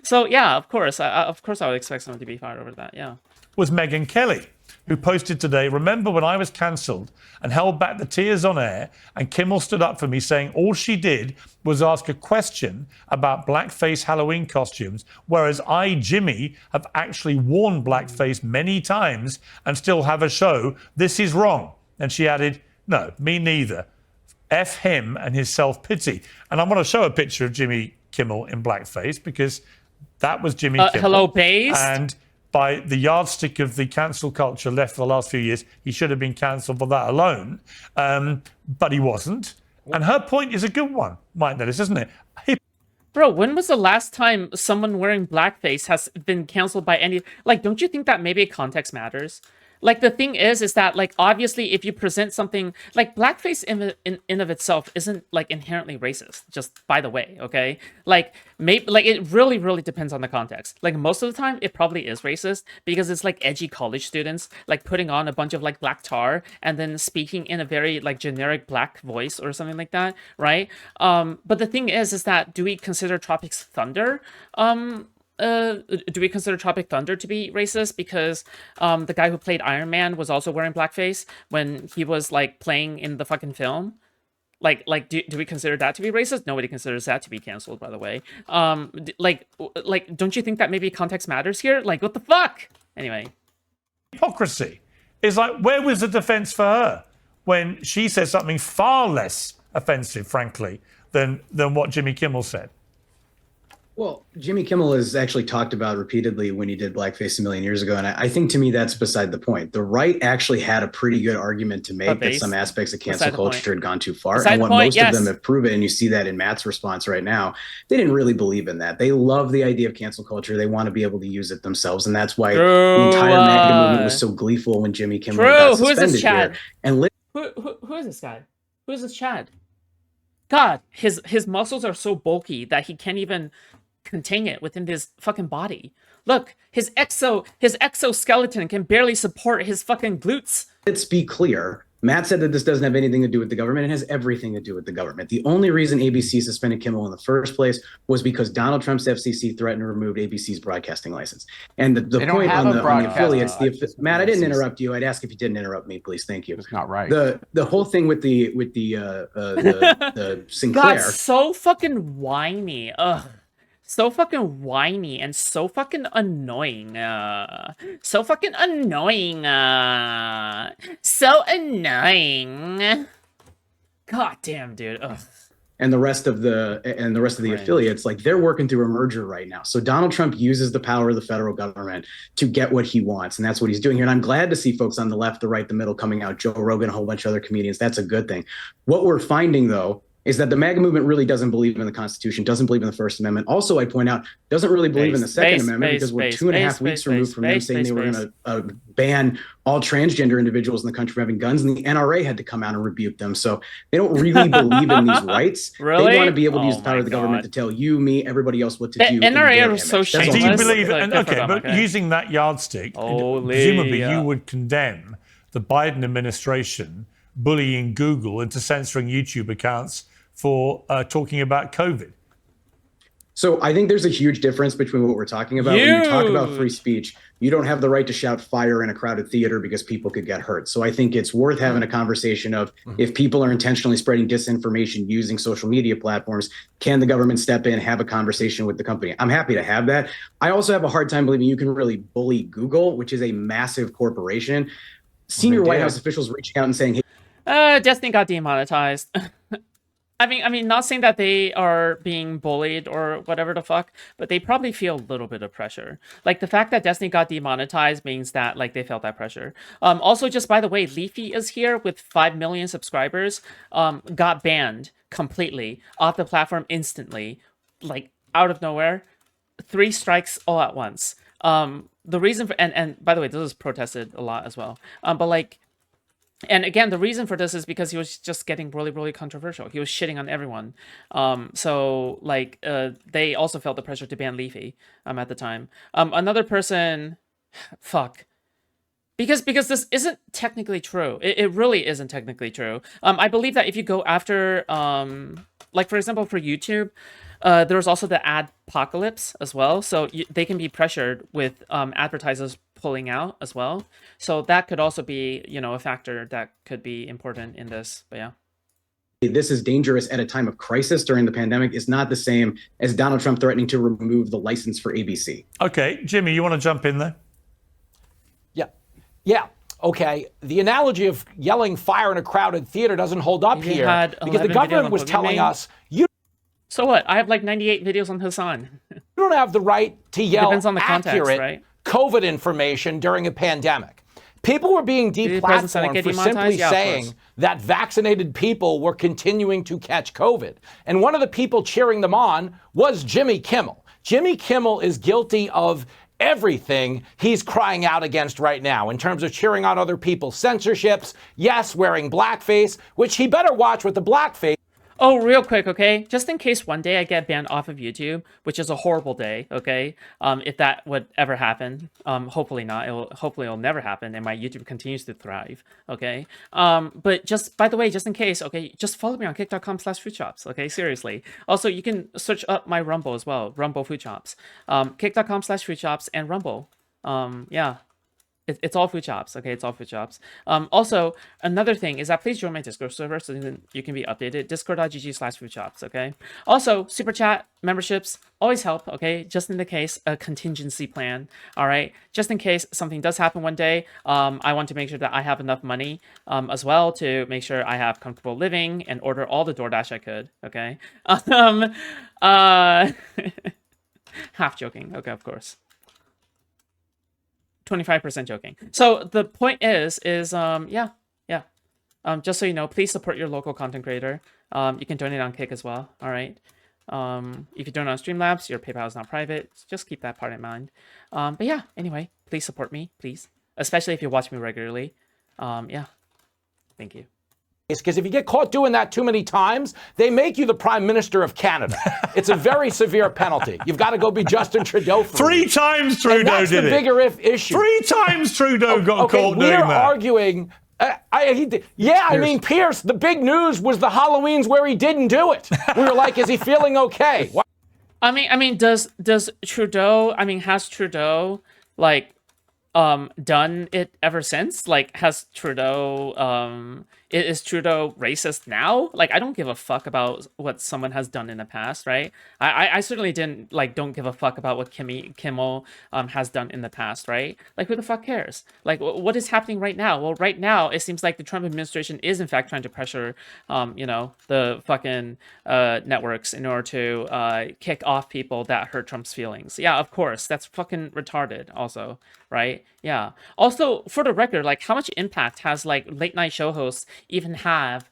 So yeah, of course I would expect someone to be fired over that. Yeah. Was Megyn Kelly, who posted today, remember when I was cancelled and held back the tears on air and Kimmel stood up for me saying all she did was ask a question about blackface Halloween costumes, whereas I, Jimmy, have actually worn blackface many times and still have a show. This is wrong. And she added, no, me neither. F him and his self-pity. And I'm going to show a picture of Jimmy Kimmel in blackface because that was Jimmy Kimmel. Hello, Based. And by the yardstick of the cancel culture left for the last few years, he should have been cancelled for that alone. But he wasn't. And her point is a good one, Mike Nellis, isn't it? Bro, when was the last time someone wearing blackface has been cancelled by any... Like, don't you think that maybe context matters? Like, the thing is that, like, obviously, if you present something... Like, blackface in of itself isn't, like, inherently racist, just by the way, okay? Like, maybe, like, it really, really depends on the context. Like, most of the time, it probably is racist, because it's, like, edgy college students, like, putting on a bunch of, like, black tar, and then speaking in a very, like, generic black voice, or something like that, right? But the thing is that, do we consider Tropic Thunder, do we consider Tropic Thunder to be racist because the guy who played Iron Man was also wearing blackface when he was like playing in the fucking film? Like do we consider that to be racist? Nobody considers that to be canceled, by the way. Like don't you think that maybe context matters here? Like what the fuck? Anyway, hypocrisy is like, where was the defense for her when she said something far less offensive, frankly, than what Jimmy Kimmel said? Well, Jimmy Kimmel has actually talked about repeatedly when he did blackface a million years ago, and I think to me that's beside the point. The right actually had a pretty good argument to make that some aspects of cancel culture had gone too far, and what most of them have proven, and you see that in Matt's response right now, they didn't really believe in that. They love the idea of cancel culture. They want to be able to use it themselves, and that's why the entire MAGA movement was so gleeful when Jimmy Kimmel got suspended. Who is this Chad? Here. And who is this guy? Who is this Chad? God, his muscles are so bulky that he can't even contain it within his fucking body. Look, his exoskeleton can barely support his fucking glutes. Let's be clear. Matt said that this doesn't have anything to do with the government. It has everything to do with the government. The only reason ABC suspended Kimmel in the first place was because Donald Trump's FCC threatened to remove ABC's broadcasting license. And the point on the affiliates, Matt, I didn't interrupt you. I'd ask if you didn't interrupt me, please. Thank you. It's not right. The whole thing with the Sinclair. God, so fucking whiny. Ugh. So fucking whiny and so fucking annoying. So fucking annoying. So annoying. God damn, dude. Ugh. And the rest of the affiliates, like they're working through a merger right now. So Donald Trump uses the power of the federal government to get what he wants, and that's what he's doing here. And I'm glad to see folks on the left, the right, the middle coming out. Joe Rogan, a whole bunch of other comedians. That's a good thing. What we're finding, though, is that the MAGA movement really doesn't believe in the Constitution, doesn't believe in the First Amendment. Also, I point out, doesn't really believe in the Second Amendment because we're 2.5 weeks removed from them saying they were going to ban all transgender individuals in the country from having guns, and the NRA had to come out and rebuke them. So they don't really believe in these rights. Really? They want to be able to use the power of the government to tell you, me, everybody else what to do. NRA are so shameless. Do you believe it? Okay, but using that yardstick, presumably you would condemn the Biden administration bullying Google into censoring YouTube accounts for talking about COVID. So I think there's a huge difference between what we're talking about. When you talk about free speech, you don't have the right to shout fire in a crowded theater because people could get hurt. So I think it's worth having a conversation of if people are intentionally spreading disinformation using social media platforms, can the government step in, have a conversation with the company? I'm happy to have that. I also have a hard time believing you can really bully Google, which is a massive corporation. Senior White House officials reaching out and saying, hey, Destiny got demonetized. I mean, not saying that they are being bullied or whatever the fuck, but they probably feel a little bit of pressure. Like the fact that Destiny got demonetized means that like they felt that pressure. Also, just by the way, Leafy is here with 5 million subscribers. Got banned completely off the platform instantly, like out of nowhere. 3 strikes all at once. The reason for and by the way, this is protested a lot as well. But like. And again, the reason for this is because he was just getting really, really controversial. He was shitting on everyone. So, like, they also felt the pressure to ban Leafy at the time. Another person, fuck. Because this isn't technically true. It really isn't technically true. I believe that if you go after, like, for example, for YouTube, there's also the ad apocalypse as well. So they can be pressured with advertisers pulling out as well. So that could also be, you know, a factor that could be important in this. But yeah. This is dangerous at a time of crisis during the pandemic is not the same as Donald Trump threatening to remove the license for ABC. Okay, Jimmy, you want to jump in there? Yeah. Okay. The analogy of yelling fire in a crowded theater doesn't hold up here because the government was telling us you. So what? I have like 98 videos on Hassan. You don't have the right to yell depends on the accurate context, right? COVID information during a pandemic. People were being deplatformed for simply saying that vaccinated people were continuing to catch COVID. And one of the people cheering them on was Jimmy Kimmel. Jimmy Kimmel is guilty of everything he's crying out against right now in terms of cheering on other people's censorships. Yes, wearing blackface, which he better watch with the blackface. Oh, real quick, okay? Just in case one day I get banned off of YouTube, which is a horrible day, okay? If that would ever happen, hopefully not. Hopefully it'll never happen, and my YouTube continues to thrive, okay? But just, by the way, just in case, okay, just follow me on kick.com/foodshops, okay? Seriously. Also, you can search up my Rumble as well, Rumble Foodshops. Kick.com/foodshops and Rumble. Yeah. It's all Foodshops, okay? It's all Foodshops. Also, another thing is that please join my Discord server so you can be updated. Discord.gg/Foodshops, okay? Also, Super Chat memberships always help, okay? Just in the case, a contingency plan, all right? Just in case something does happen one day, I want to make sure that I have enough money as well to make sure I have comfortable living and order all the DoorDash I could, okay? Half joking, okay, of course. 25% joking. So the point is yeah. Just so you know, please support your local content creator. You can donate on Kick as well. All right. If you donate on Streamlabs, your PayPal is not private. Just keep that part in mind. But yeah, anyway, please support me, please. Especially if you watch me regularly. Yeah. Thank you. Because if you get caught doing that too many times, they make you the Prime Minister of Canada. It's a very severe penalty. You've got to go be Justin Trudeau for 3 times Trudeau and that's did the it. bigger issue. 3 times Trudeau got caught doing that. We're arguing I mean, Piers, the big news was the Halloweens where he didn't do it. We were like, is he feeling okay? I mean, does Trudeau? I mean, has Trudeau like done it ever since? Like, has Trudeau is Trudeau racist now? Like, I don't give a fuck about what someone has done in the past, right? I certainly don't give a fuck about what Kimmel has done in the past, right? Like, who the fuck cares? Like, what is happening right now? Well, right now it seems like the Trump administration is in fact trying to pressure the fucking networks in order to kick off people that hurt Trump's feelings. Yeah, of course, that's fucking retarded also, right? Yeah. Also, for the record, like, how much impact has like late night show hosts even have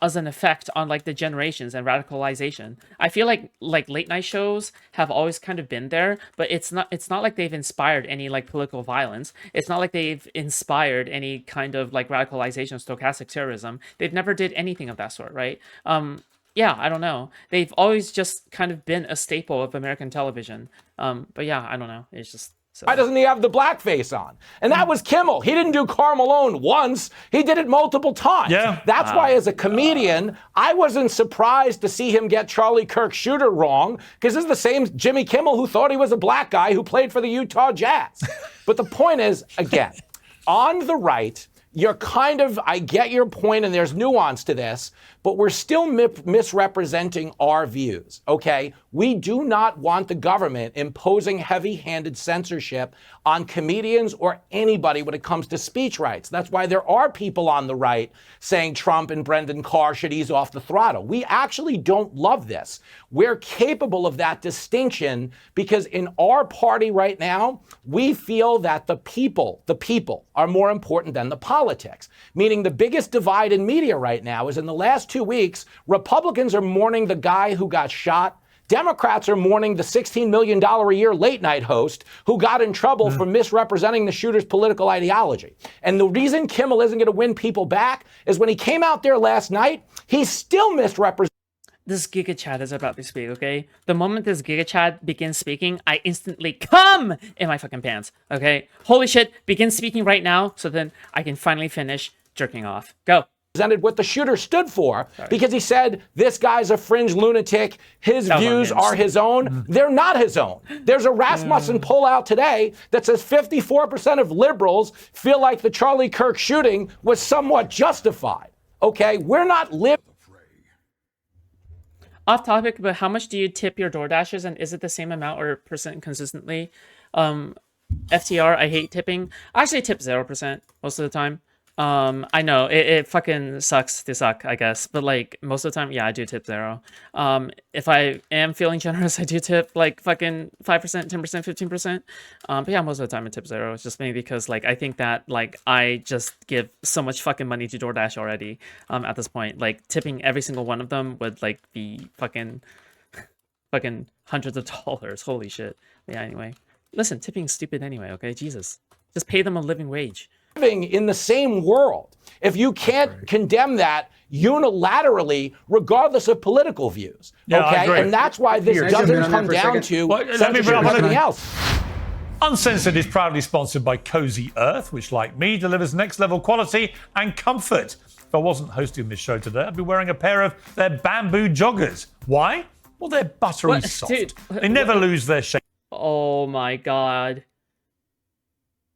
as an effect on like the generations and radicalization? I feel like late night shows have always kind of been there, but it's not like they've inspired any like political violence. It's not like they've inspired any kind of like radicalization, stochastic terrorism. They've never did anything of that sort, right? Yeah, I don't know. They've always just kind of been a staple of American television. But yeah, I don't know. It's just... So. Why doesn't he have the blackface on? And that was Kimmel. He didn't do Carl once. He did it multiple times. Yeah. That's why, as a comedian, I wasn't surprised to see him get Charlie Kirk shooter wrong, because this is the same Jimmy Kimmel who thought he was a black guy who played for the Utah Jazz. But the point is, again, on the right, you're kind of, I get your point, and there's nuance to this, but we're still misrepresenting our views, okay? We do not want the government imposing heavy-handed censorship on comedians or anybody when it comes to speech rights. That's why there are people on the right saying Trump and Brendan Carr should ease off the throttle. We actually don't love this. We're capable of that distinction because in our party right now, we feel that the people are more important than the politics. Meaning the biggest divide in media right now is in the last 2 weeks, Republicans are mourning the guy who got shot. Democrats are mourning the $16 million a year late night host who got in trouble for misrepresenting the shooter's political ideology. And the reason Kimmel isn't going to win people back is when he came out there last night, he still misrepresented. This Giga Chad is about to speak, okay? The moment this Giga Chad begins speaking, I instantly come in my fucking pants, okay? Holy shit, begin speaking right now so then I can finally finish jerking off. Go. What the shooter stood for, because he said this guy's a fringe lunatic, his views are his own. They're not his own. There's a Rasmussen poll out today that says 54% of liberals feel like the Charlie Kirk shooting was somewhat justified. Okay, we're not living. Off topic, but how much do you tip your DoorDashers, and is it the same amount or percent consistently? FTR, I hate tipping. I actually tip 0% most of the time. I know it fucking sucks to suck, I guess, but like most of the time, yeah, I do tip 0. If I am feeling generous, I do tip like fucking 5%, 10%, 15%. But yeah, most of the time I tip 0. It's just maybe because like I think that like I just give so much fucking money to DoorDash already. At this point, like tipping every single one of them would like be fucking hundreds of dollars. Holy shit. Yeah. Anyway, listen, tipping's stupid anyway. Okay, Jesus, just pay them a living wage. Living in the same world if you can't condemn that unilaterally regardless of political views. Okay, and that's why this doesn't come down to anything else. Uncensored is proudly sponsored by Cozy Earth, which like me delivers next level quality and comfort. If I wasn't hosting this show today, I'd be wearing a pair of their bamboo joggers. Why? Well, they're buttery soft. Dude, they never lose their shape. Oh my god.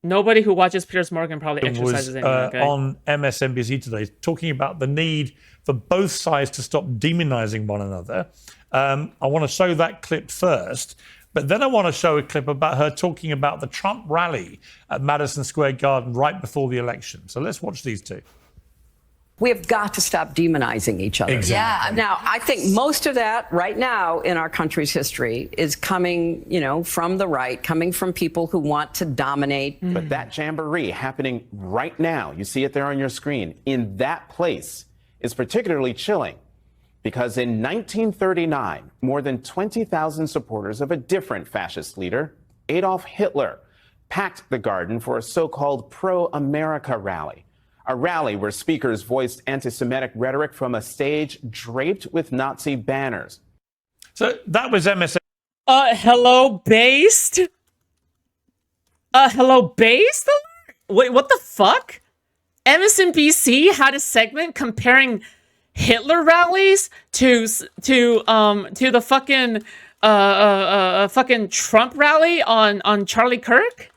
Nobody who watches Piers Morgan probably exercises anyway, okay? On MSNBC today, talking about the need for both sides to stop demonizing one another. I want to show that clip first, but then I want to show a clip about her talking about the Trump rally at Madison Square Garden right before the election. So let's watch these two. We have got to stop demonizing each other. Exactly. Yeah. Now, I think most of that right now in our country's history is coming, from the right, coming from people who want to dominate. But that jamboree happening right now, you see it there on your screen, in that place is particularly chilling because in 1939, more than 20,000 supporters of a different fascist leader, Adolf Hitler, packed the garden for a so-called pro-America rally. A rally where speakers voiced anti-Semitic rhetoric from a stage draped with Nazi banners. So that was MSN. Hello, based? Hello, based? Wait, what the fuck? MSNBC had a segment comparing Hitler rallies to the fucking Trump rally on Charlie Kirk.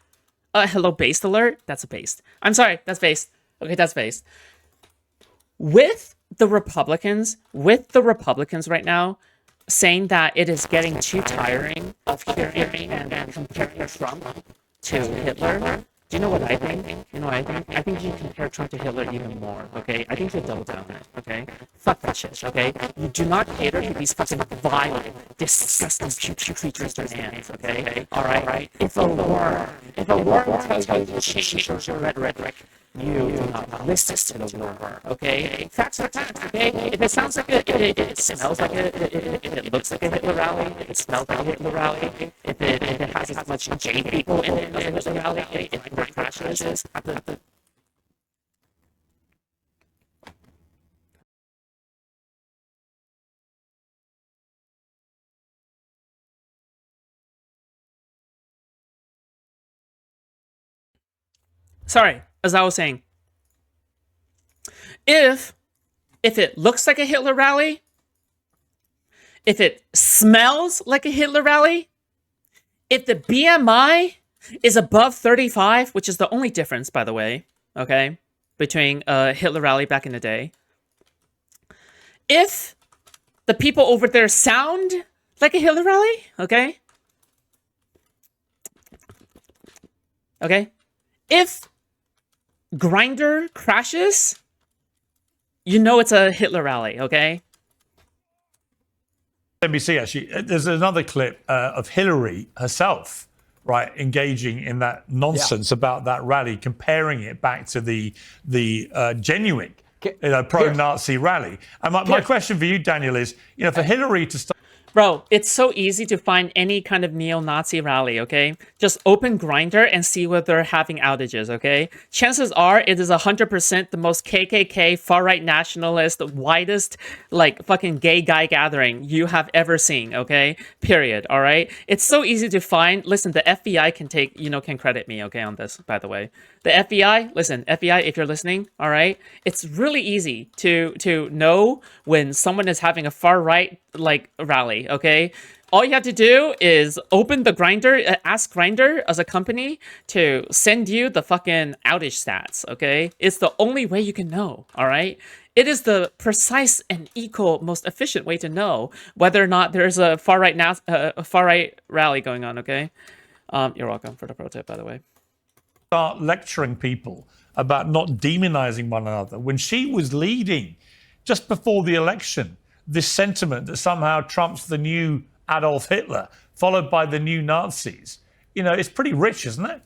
Hello, based alert. That's a based. I'm sorry, that's based. Okay, that's based. With the Republicans right now saying that it is getting too tiring of hearing and comparing Trump to Hitler. Do you know what I think? You know what I think? I think you compare Trump to Hitler even more, okay? I think you double down on it, okay? Fuck that shit, okay? You do not cater to these fucking vile, disgusting creatures' demands, okay? Alright? If a war tells you to change your rhetoric, you do not listen to the war, okay? Facts are facts, okay? If it sounds like it smells like if it looks like a Hitler rally, if it smells like a Hitler rally, if it has as much J people in it as a Hitler rally, if it crashes, sorry, as I was saying, if it looks like a Hitler rally, if it smells like a Hitler rally, if the BMI is above 35, which is the only difference, by the way, okay, between a Hitler rally back in the day, if the people over there sound like a Hitler rally, okay, if Grindr crashes, you know it's a Hitler rally, okay? NBC, actually, there's another clip of Hillary herself, right, engaging in that nonsense about that rally, comparing it back to the genuine, pro-Nazi rally. And my question for you, Daniel, is, for Hillary to start... Bro, it's so easy to find any kind of neo-Nazi rally, okay? Just open Grindr and see whether they're having outages, okay? Chances are it is 100% the most KKK, far-right nationalist, widest, fucking gay guy gathering you have ever seen, okay? Period, all right? It's so easy to find. Listen, the FBI can credit me, okay, on this, by the way. The FBI, listen, FBI, if you're listening, all right? It's really easy to know when someone is having a far-right, rally, okay? All you have to do is open the Grindr, ask Grindr as a company to send you the fucking outage stats, okay? It's the only way you can know, all right? It is the precise and equal, most efficient way to know whether or not there's a far-right rally going on, okay? You're welcome for the pro tip, by the way. Start lecturing people about not demonizing one another when she was leading just before the election this sentiment that somehow Trump's the new Adolf Hitler, followed by the new Nazis. It's pretty rich, isn't it?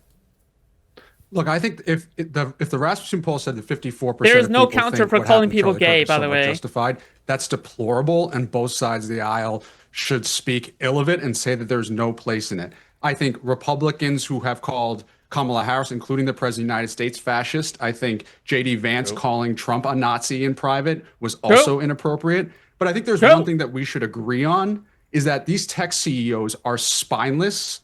Look, I think if the Rasmussen poll said that 54% there is no of people counter for calling people gay, by the way, justified, that's deplorable, and both sides of the aisle should speak ill of it and say that there's no place in it. I think Republicans who have called Kamala Harris, including the President of the United States, fascist. I think J.D. Vance calling Trump a Nazi in private was also inappropriate. But I think there's one thing that we should agree on, is that these tech CEOs are spineless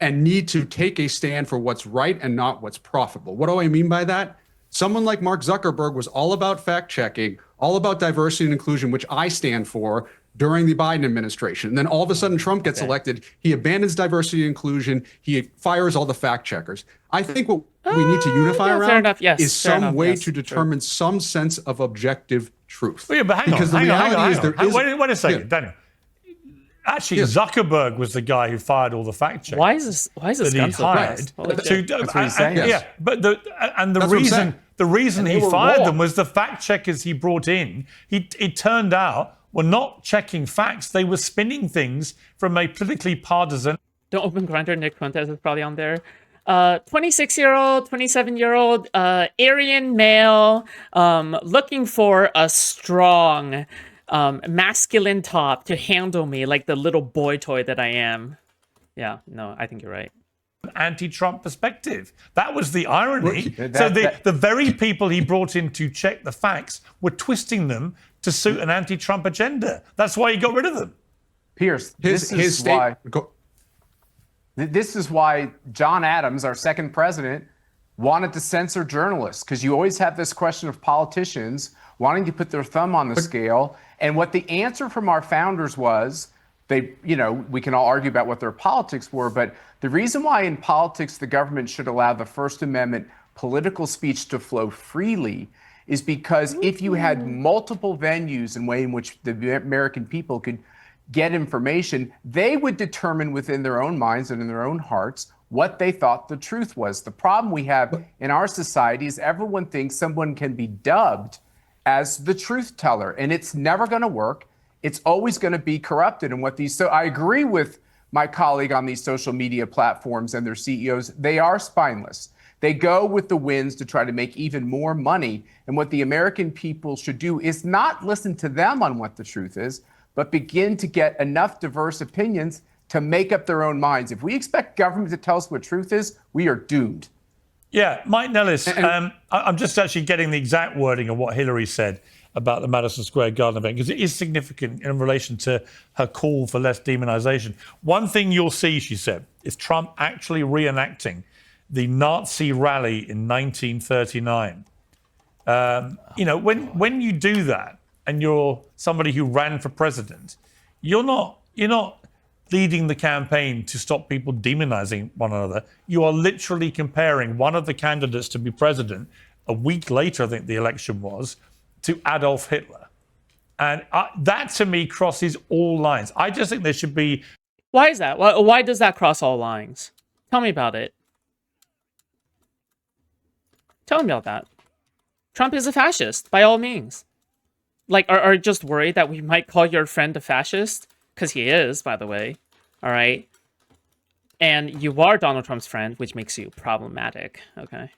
and need to take a stand for what's right and not what's profitable. What do I mean by that? Someone like Mark Zuckerberg was all about fact-checking, all about diversity and inclusion, which I stand for, during the Biden administration. And then all of a sudden Trump gets elected. He abandons diversity and inclusion. He fires all the fact checkers. I think what we need to unify around is some way to determine some sense of objective truth. Well, yeah, but hang on. Wait a second, Daniel. Actually, Zuckerberg was the guy who fired all the fact checkers. Why is this gun so fast? That's what he's saying. Yeah, but the reason he fired them was the fact checkers he brought in. It turned out were not checking facts. They were spinning things from a politically partisan. Don't open Grindr. Nick Fuentes is probably on there. 26-year-old, 27-year-old, Aryan male, looking for a strong, masculine top to handle me like the little boy toy that I am. Yeah, no, I think you're right. Anti-Trump perspective. That was the irony. So the very people he brought in to check the facts were twisting them to suit an anti-Trump agenda. That's why he got rid of them. Piers, this is why John Adams, our second president, wanted to censor journalists, because you always have this question of politicians wanting to put their thumb on the scale. And what the answer from our founders was, we can all argue about what their politics were, but the reason why in politics the government should allow the First Amendment political speech to flow freely is because if you had multiple venues and way in which the American people could get information, they would determine within their own minds and in their own hearts what they thought the truth was. The problem we have in our society is everyone thinks someone can be dubbed as the truth teller, and it's never going to work. It's always going to be corrupted. And so I agree with my colleague on these social media platforms and their CEOs. They are spineless. They go with the winds to try to make even more money. And what the American people should do is not listen to them on what the truth is, but begin to get enough diverse opinions to make up their own minds. If we expect government to tell us what truth is, we are doomed. Yeah, Mike Nellis, I'm just actually getting the exact wording of what Hillary said about the Madison Square Garden event, because it is significant in relation to her call for less demonization. One thing you'll see, she said, is Trump actually reenacting the Nazi rally in 1939. When you do that and you're somebody who ran for president, you're not leading the campaign to stop people demonizing one another. You are literally comparing one of the candidates to be president a week later, I think the election was, to Adolf Hitler. And that, to me, crosses all lines. I just think there should be... Why is that? Why does that cross all lines? Tell me about it. Tell me about that. Trump is a fascist, by all means. Like, are just worried that we might call your friend a fascist? Because he is, by the way. All right? And you are Donald Trump's friend, which makes you problematic. Okay?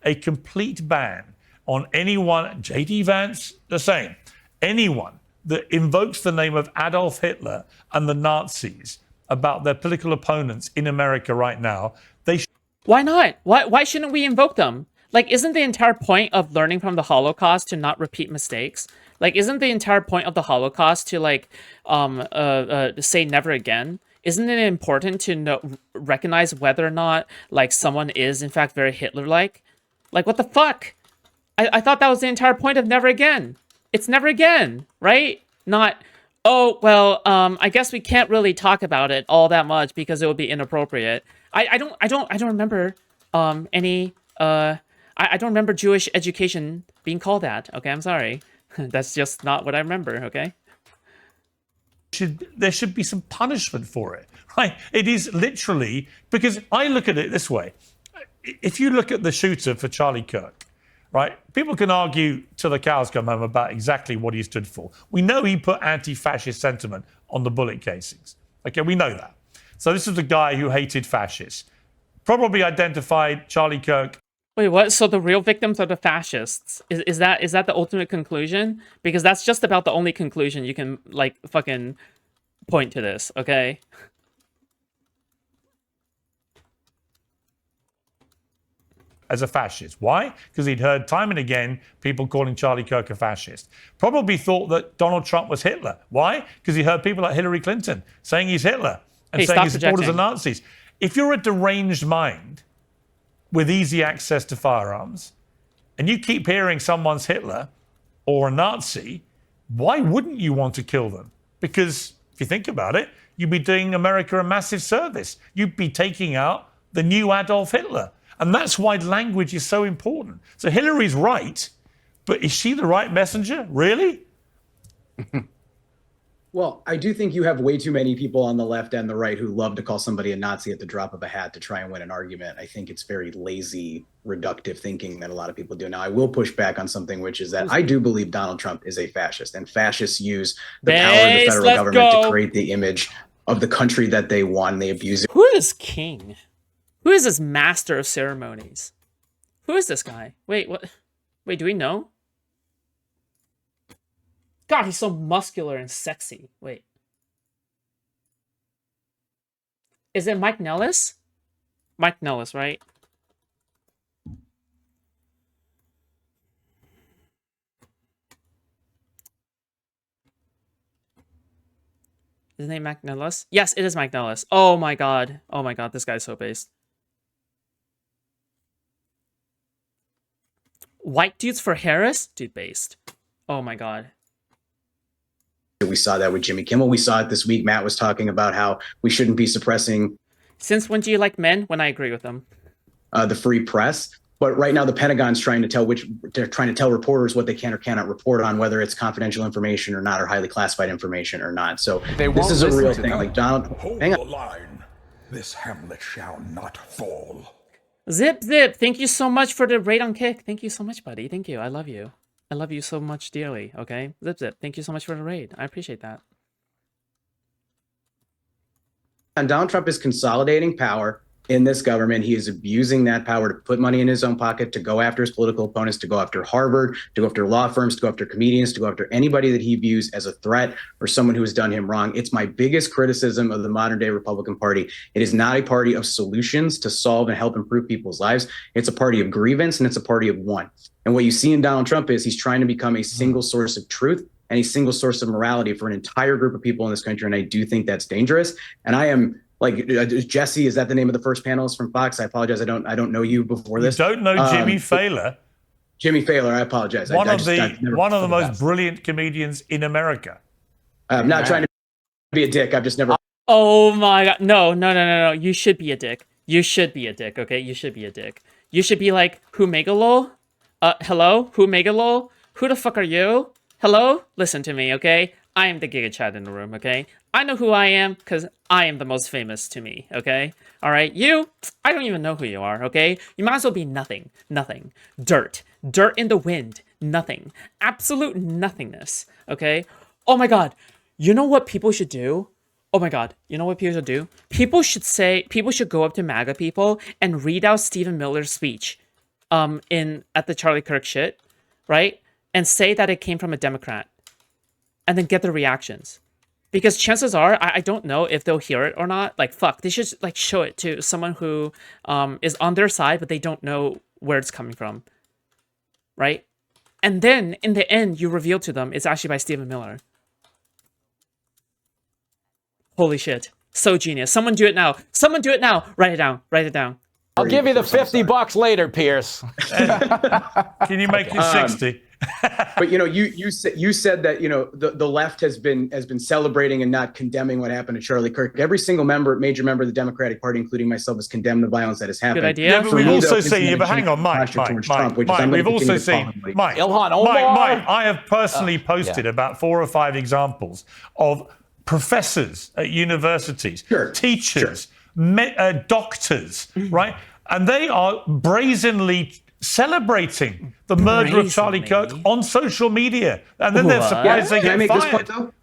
A complete ban on anyone, J.D. Vance, the same, anyone that invokes the name of Adolf Hitler and the Nazis about their political opponents in America right now, Why not? Why shouldn't we invoke them? Like, isn't the entire point of learning from the Holocaust to not repeat mistakes? Like, isn't the entire point of the Holocaust to, like, say never again? Isn't it important to recognize whether or not, like, someone is, in fact, very Hitler-like? Like, what the fuck? I thought that was the entire point of never again. It's never again, right? Not, oh, well, I guess we can't really talk about it all that much because it would be inappropriate. I don't remember I don't remember Jewish education being called that. Okay, I'm sorry. That's just not what I remember, okay? There should be some punishment for it, right? It is literally, because I look at it this way. If you look at the shooter for Charlie Kirk, right, people can argue till the cows come home about exactly what he stood for. We know he put anti-fascist sentiment on the bullet casings. Okay, we know that. So this is a guy who hated fascists. Probably identified Charlie Kirk. Wait, what? So the real victims are the fascists? Is that the ultimate conclusion? Because that's just about the only conclusion you can, like, fucking point to this, okay? As a fascist. Why? Because he'd heard time and again people calling Charlie Kirk a fascist. Probably thought that Donald Trump was Hitler. Why? Because he heard people like Hillary Clinton saying he's Hitler and saying his supporters are Nazis. If you're a deranged mind with easy access to firearms and you keep hearing someone's Hitler or a Nazi, why wouldn't you want to kill them? Because if you think about it, you'd be doing America a massive service. You'd be taking out the new Adolf Hitler. And that's why language is so important. So Hillary's right, but is she the right messenger? Really? Well, I do think you have way too many people on the left and the right who love to call somebody a Nazi at the drop of a hat to try and win an argument. I think it's very lazy, reductive thinking that a lot of people do. Now, I will push back on something, which is that I do believe Donald Trump is a fascist, and fascists use the power of the federal government to create the image of the country that they want, and they abuse it. Who is king? Who is this master of ceremonies? Who is this guy? Wait, what? Wait, do we know? God, he's so muscular and sexy. Wait. Is it Mike Nellis? Mike Nellis, right? Is his name Mike Nellis? Yes, it is Mike Nellis. Oh my god. Oh my god, this guy's so based. White dudes for Harris? Dude based. Oh my God. We saw that with Jimmy Kimmel. We saw it this week. Matt was talking about how we shouldn't be suppressing. Since when do you like men? When I agree with them. The free press. But right now, the Pentagon's trying to tell reporters what they can or cannot report on, whether it's confidential information or not, or highly classified information or not. So this is a real thing. Like Donald, hang on. Hold the line. This Hamlet shall not fall. Zip, thank you so much for the raid on Kick. Thank you so much, buddy. Thank you. I love you. I love you so much dearly, okay? Zip, thank you so much for the raid. I appreciate that. And Donald Trump is consolidating power in this government. He is abusing that power to put money in his own pocket, to go after his political opponents, to go after Harvard, to go after law firms, to go after comedians, to go after anybody that he views as a threat or someone who has done him wrong. It's my biggest criticism of the modern day Republican Party. It is not a party of solutions to solve and help improve people's lives. It's a party of grievance, and it's a party of one. And what you see in Donald Trump is he's trying to become a single source of truth and a single source of morality for an entire group of people in this country. And I do think that's dangerous. And I am like, Jesse, is that the name of the first panelist from Fox? I apologize. I don't know you before this. You don't know Jimmy Fallon? Jimmy Fallon, I apologize. One of the most brilliant comedians in America. I'm not trying to be a dick. I've just never. Oh my God. No. You should be a dick. You should be a dick, okay? You should be a dick. You should be like, who megalol? Hello? Who megalol? Who the fuck are you? Hello? Listen to me, okay? I am the Giga Chad in the room, okay? I know who I am because I am the most famous to me, okay? All right, you, I don't even know who you are, okay? You might as well be nothing, dirt in the wind, nothing, absolute nothingness, okay? Oh my God, you know what people should do? Oh my God, you know what people should do? People should go up to MAGA people and read out Stephen Miller's speech at the Charlie Kirk shit, right? And say that it came from a Democrat. And then get the reactions. Because chances are, I don't know if they'll hear it or not. Like, fuck, they should like show it to someone who is on their side, but they don't know where it's coming from. Right? And then, in the end, you reveal to them it's actually by Stephen Miller. Holy shit. So genius. Someone do it now. Someone do it now. Write it down. Write it down. I'll give you the $50 later, Piers. Can you make it 60? But you said that the left has been celebrating and not condemning what happened to Charlie Kirk. Every single major member of the Democratic Party, including myself, has condemned the violence that has happened. Good idea. Yeah, but we've also seen, but hang on, Mike. We've also seen, Mike. Ilhan Omar. Mike, I have personally posted about 4 or 5 examples of professors at universities, teachers, doctors, right? And they are brazenly celebrating the murder of Charlie Kirk on social media. And then they're surprised they get fired. Can I make this point, though?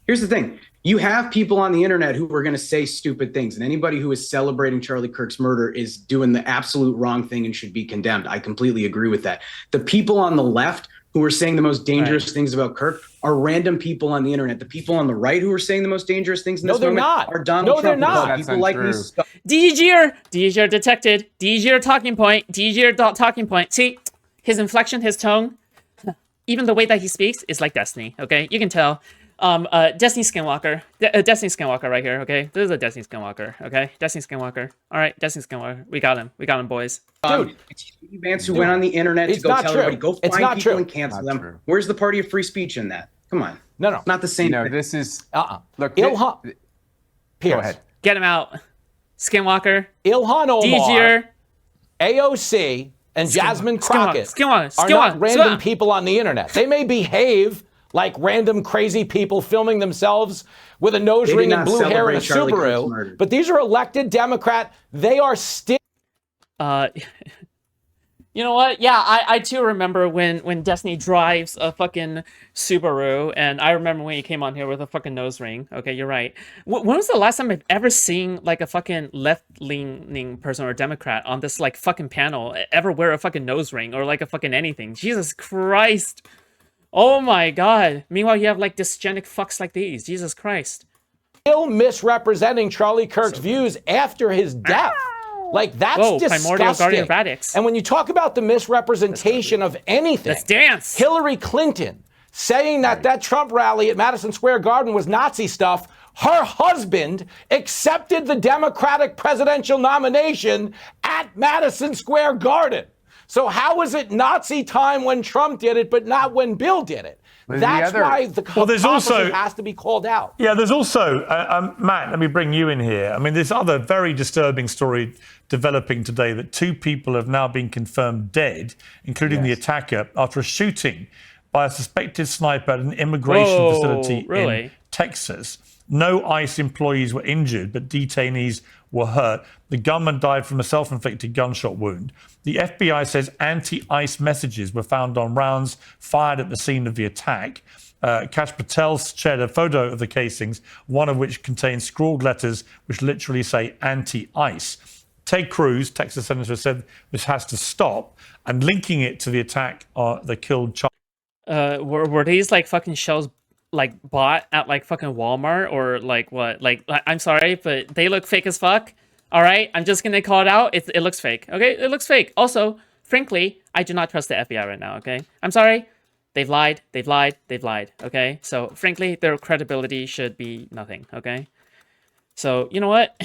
Here's the thing. You have people on the internet who are going to say stupid things, and anybody who is celebrating Charlie Kirk's murder is doing the absolute wrong thing and should be condemned. I completely agree with that. The people on the left who are saying the most dangerous things about Kirk are random people on the internet. The people on the right who are saying the most dangerous things in this moment are Donald Trump. No, they're not. People like me. DGR detected. DGR talking point. DGR talking point. See, his inflection, his tone, even the way that he speaks is like Destiny, okay? You can tell. Destiny Skinwalker. Destiny Skinwalker right here, okay? This is a Destiny Skinwalker, okay? Destiny Skinwalker. All right, Destiny Skinwalker. We got him. We got him, boys. Dude, it's Vance who went on the internet to go tell everybody, go find people and cancel them. Where's the party of free speech in that? Come on. No. Not the same thing. This is... Look, Ilhan... Piers. Go ahead. Get him out. Skinwalker. Ilhan Omar, DGR. AOC, and Jasmine Crockett are not random people on the internet. They may behave like random crazy people filming themselves with a nose ring and blue hair in a Subaru. But these are elected Democrat. They are still... You know what? Yeah, I too remember when Destiny drives a fucking Subaru, and I remember when he came on here with a fucking nose ring. Okay, you're right. When was the last time I've ever seen like a fucking left-leaning person or Democrat on this like fucking panel ever wear a fucking nose ring or like a fucking anything? Jesus Christ. Oh my God. Meanwhile, you have like dysgenic fucks like these. Jesus Christ. Still misrepresenting Charlie Kirk's views after his death. Like, that's disgusting. And when you talk about the misrepresentation of anything, let's dance. Hillary Clinton saying that Trump rally at Madison Square Garden was Nazi stuff, her husband accepted the Democratic presidential nomination at Madison Square Garden. So how is it Nazi time when Trump did it, but not when Bill did it? That's why the hypocrisy has to be called out. Yeah, there's also, Matt, let me bring you in here. I mean, this other very disturbing story developing today that 2 people have now been confirmed dead, including the attacker, after a shooting by a suspected sniper at an immigration facility in Texas. No ICE employees were injured, but detainees were hurt. The gunman died from a self-inflicted gunshot wound. The FBI says anti-ICE messages were found on rounds fired at the scene of the attack. Kash Patel shared a photo of the casings, one of which contains scrawled letters which literally say anti-ICE. Ted Cruz, Texas senator, said this has to stop, and linking it to the attack that killed Charlie. Were these like fucking shells like bought at like fucking Walmart or like what? Like I'm sorry, but they look fake as fuck. All right, I'm just gonna call it out. It looks fake. Okay, it looks fake. Also, frankly, I do not trust the FBI right now. Okay, I'm sorry. They've lied. They've lied. They've lied. Okay, so frankly, their credibility should be nothing. Okay, so you know what?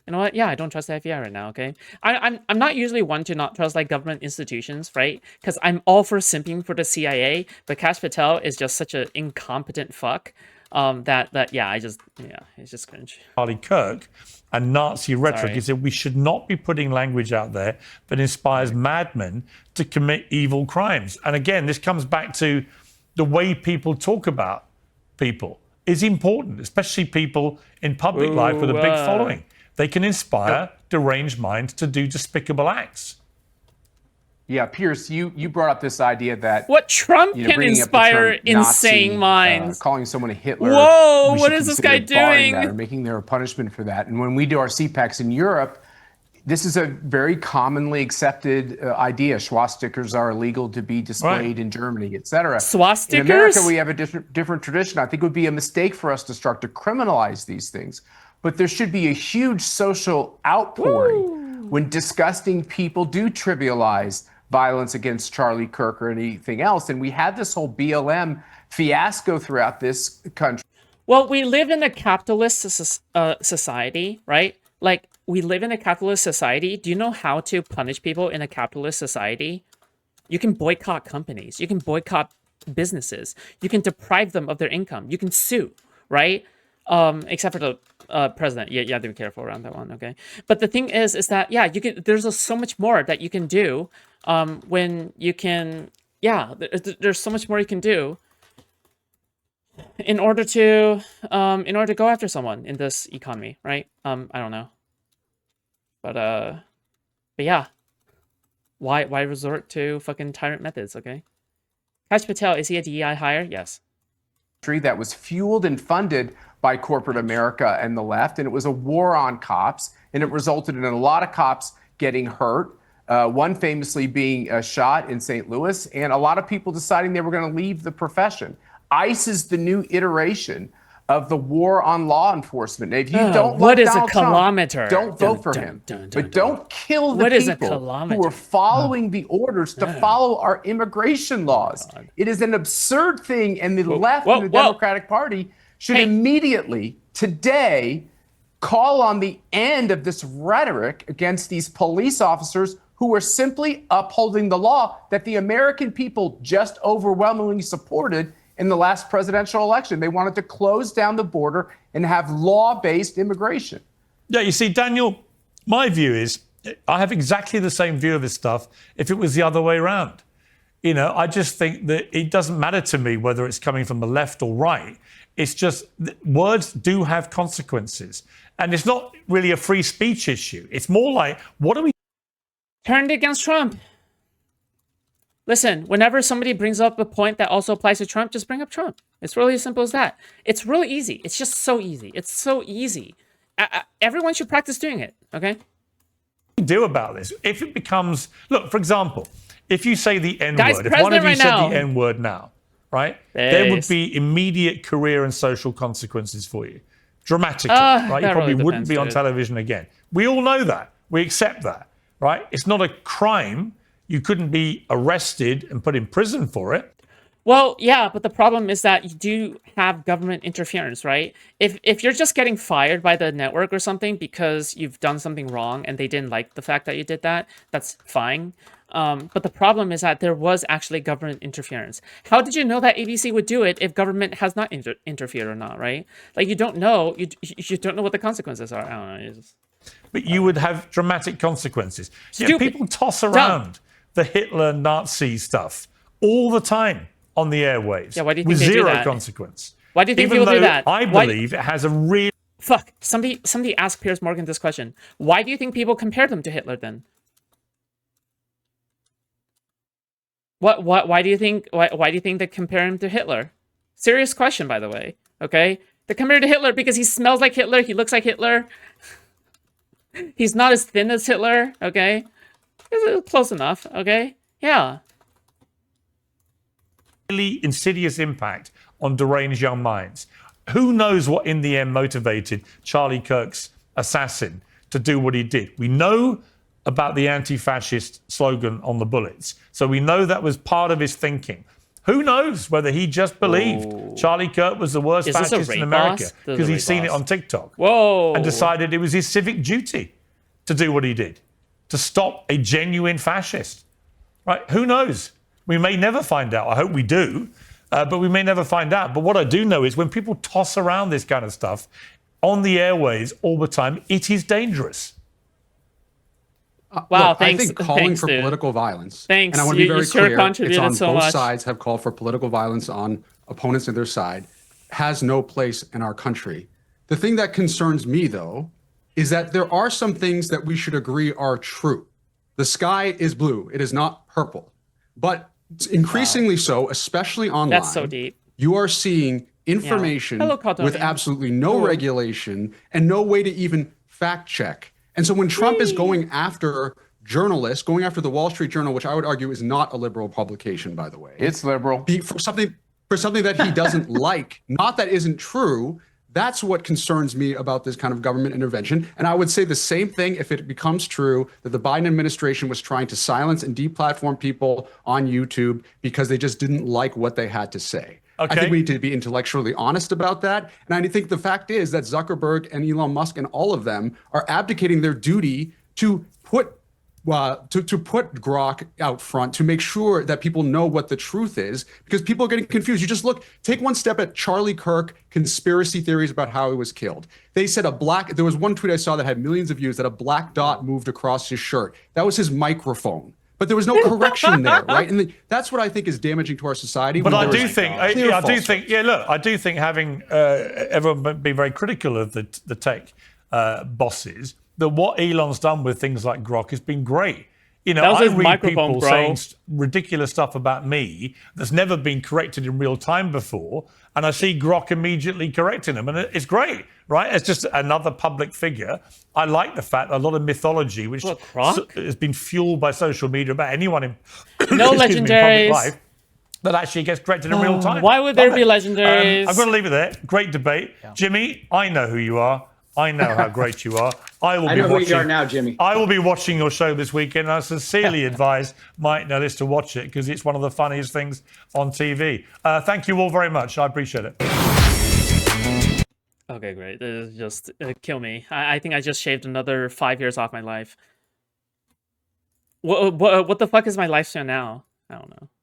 You know what? Yeah, I don't trust the FBI right now, okay? I'm not usually one to not trust like government institutions, right? Because I'm all for simping for the CIA, but Kash Patel is just such an incompetent fuck it's just cringe. Charlie Kirk and Nazi rhetoric. He said we should not be putting language out there that inspires madmen to commit evil crimes. And again, this comes back to the way people talk about people is important, especially people in public life with a big following. They can inspire deranged minds to do despicable acts. Yeah, Piers, you brought up this idea that Trump can inspire insane minds. Calling someone a Hitler. Whoa, what is this guy doing? Or making there a punishment for that. And when we do our CPACs in Europe, this is a very commonly accepted idea. Swastikas are illegal to be displayed in Germany, etc. Swastikas? In America, we have a different tradition. I think it would be a mistake for us to start to criminalize these things. But there should be a huge social outpouring when disgusting people do trivialize violence against Charlie Kirk or anything else. And we had this whole BLM fiasco throughout this country. Well, we live in a capitalist society, right? Like, we live in a capitalist society. Do you know how to punish people in a capitalist society? You can boycott companies. You can boycott businesses. You can deprive them of their income. You can sue, right? Except for the president. You have to be careful around that one, okay? But the thing is that, yeah, you can. There's so much more that you can do when you can, there's so much more you can do in order to go after someone in this economy, right? I don't know. But yeah. Why resort to fucking tyrant methods, okay? Kash Patel, is he a DEI hire? Yes. That was fueled and funded by corporate America and the left, and it was a war on cops, and it resulted in a lot of cops getting hurt, one famously being shot in St. Louis, and a lot of people deciding they were going to leave the profession. ICE is the new iteration of the war on law enforcement. Now, if you don't what like is Donald a kilometer? Trump, don't vote for him. But don't kill the people who are following the orders to follow our immigration laws. It is an absurd thing, and the left and the Democratic Party should immediately, today, call on the end of this rhetoric against these police officers who are simply upholding the law that the American people just overwhelmingly supported in the last presidential election. They wanted to close down the border and have law-based immigration. Yeah, you see, Daniel, my view is I have exactly the same view of this stuff if it was the other way around. You know, I just think that it doesn't matter to me whether it's coming from the left or right. It's just words do have consequences. And it's not really a free speech issue. It's more like, what are we... Turned against Trump. Listen, whenever somebody brings up a point that also applies to Trump, just bring up Trump. It's really as simple as that. It's really easy. It's just so easy. It's so easy. Everyone should practice doing it, okay? What do we do about this? If it becomes... Look, for example, if you say the N-word, if one of you said the N-word now, right, there would be immediate career and social consequences for you. Dramatically, right? You probably wouldn't be on television again. We all know that. We accept that, right? It's not a crime. You couldn't be arrested and put in prison for it. Well, yeah, but the problem is that you do have government interference, right? If you're just getting fired by the network or something because you've done something wrong and they didn't like the fact that you did that, that's fine. But the problem is that there was actually government interference. How did you know that ABC would do it if government has not interfered or not, right? Like, you don't know. You don't know what the consequences are. I don't know. But you would have dramatic consequences. Yeah, people toss around the Hitler Nazi stuff all the time on the airwaves. Yeah, why do you think with they do zero that? consequence? Why do you think Even people do that? I believe it has a real... Fuck. Somebody asked Piers Morgan this question. Why do you think people compared him to Hitler then? Why do you think they compare him to Hitler? Serious question, by the way. Okay? They compare him to Hitler because he smells like Hitler, he looks like Hitler. He's not as thin as Hitler, okay? It's close enough, okay? Yeah. Really insidious impact on deranged young minds. Who knows what in the end motivated Charlie Kirk's assassin to do what he did? We know about the anti-fascist slogan on the bullets, so we know that was part of his thinking. Who knows whether he just believed Charlie Kirk was the worst fascist in America because he's seen it on TikTok and decided it was his civic duty to do what he did, to stop a genuine fascist, right? Who knows? We may never find out. I hope we do, but we may never find out. But what I do know is when people toss around this kind of stuff on the airways all the time, it is dangerous. Wow, look, thanks. I think calling thanks, for dude. political violence. Thanks. And I want to be very clear. Contributed it's on so both much. sides have called for political violence on opponents of their side. Has no place in our country. The thing that concerns me, though, is that there are some things that we should agree are true. The sky is blue. It is not purple. But increasingly so, especially online. That's so deep. You are seeing information with absolutely no regulation and no way to even fact check. And so when Trump is going after journalists, going after the Wall Street Journal, which I would argue is not a liberal publication, by the way. It's liberal. For something that he doesn't like, not that isn't true, that's what concerns me about this kind of government intervention. And I would say the same thing if it becomes true that the Biden administration was trying to silence and deplatform people on YouTube because they just didn't like what they had to say. Okay. I think we need to be intellectually honest about that. And I think the fact is that Zuckerberg and Elon Musk and all of them are abdicating their duty to put Grok out front to make sure that people know what the truth is, because people are getting confused. You just take one step at Charlie Kirk conspiracy theories about how he was killed. They said there was one tweet I saw that had millions of views that a black dot moved across his shirt. That was his microphone. But there was no correction there, right? And that's what I think is damaging to our society. But I do think having everyone been very critical of the tech bosses, that what Elon's done with things like Grok has been great. You know, I read people saying ridiculous stuff about me that's never been corrected in real time before, and I see Grok immediately correcting them, and it's great, right? It's just another public figure. I like the fact a lot of mythology, which has been fueled by social media about anyone in, no legendaries. Public life, that actually gets corrected in real time. Why would there be legendaries? I'm going to leave it there. Great debate. Yeah. Jimmy, I know who you are. I know how great you are. I know who you are now, Jimmy. I will be watching your show this weekend, and I sincerely advise Mike Nellis to watch it because it's one of the funniest things on TV. Thank you all very much. I appreciate it. Okay, great. This is just kill me. I think I just shaved another 5 years off my life. What the fuck is my lifespan now? I don't know.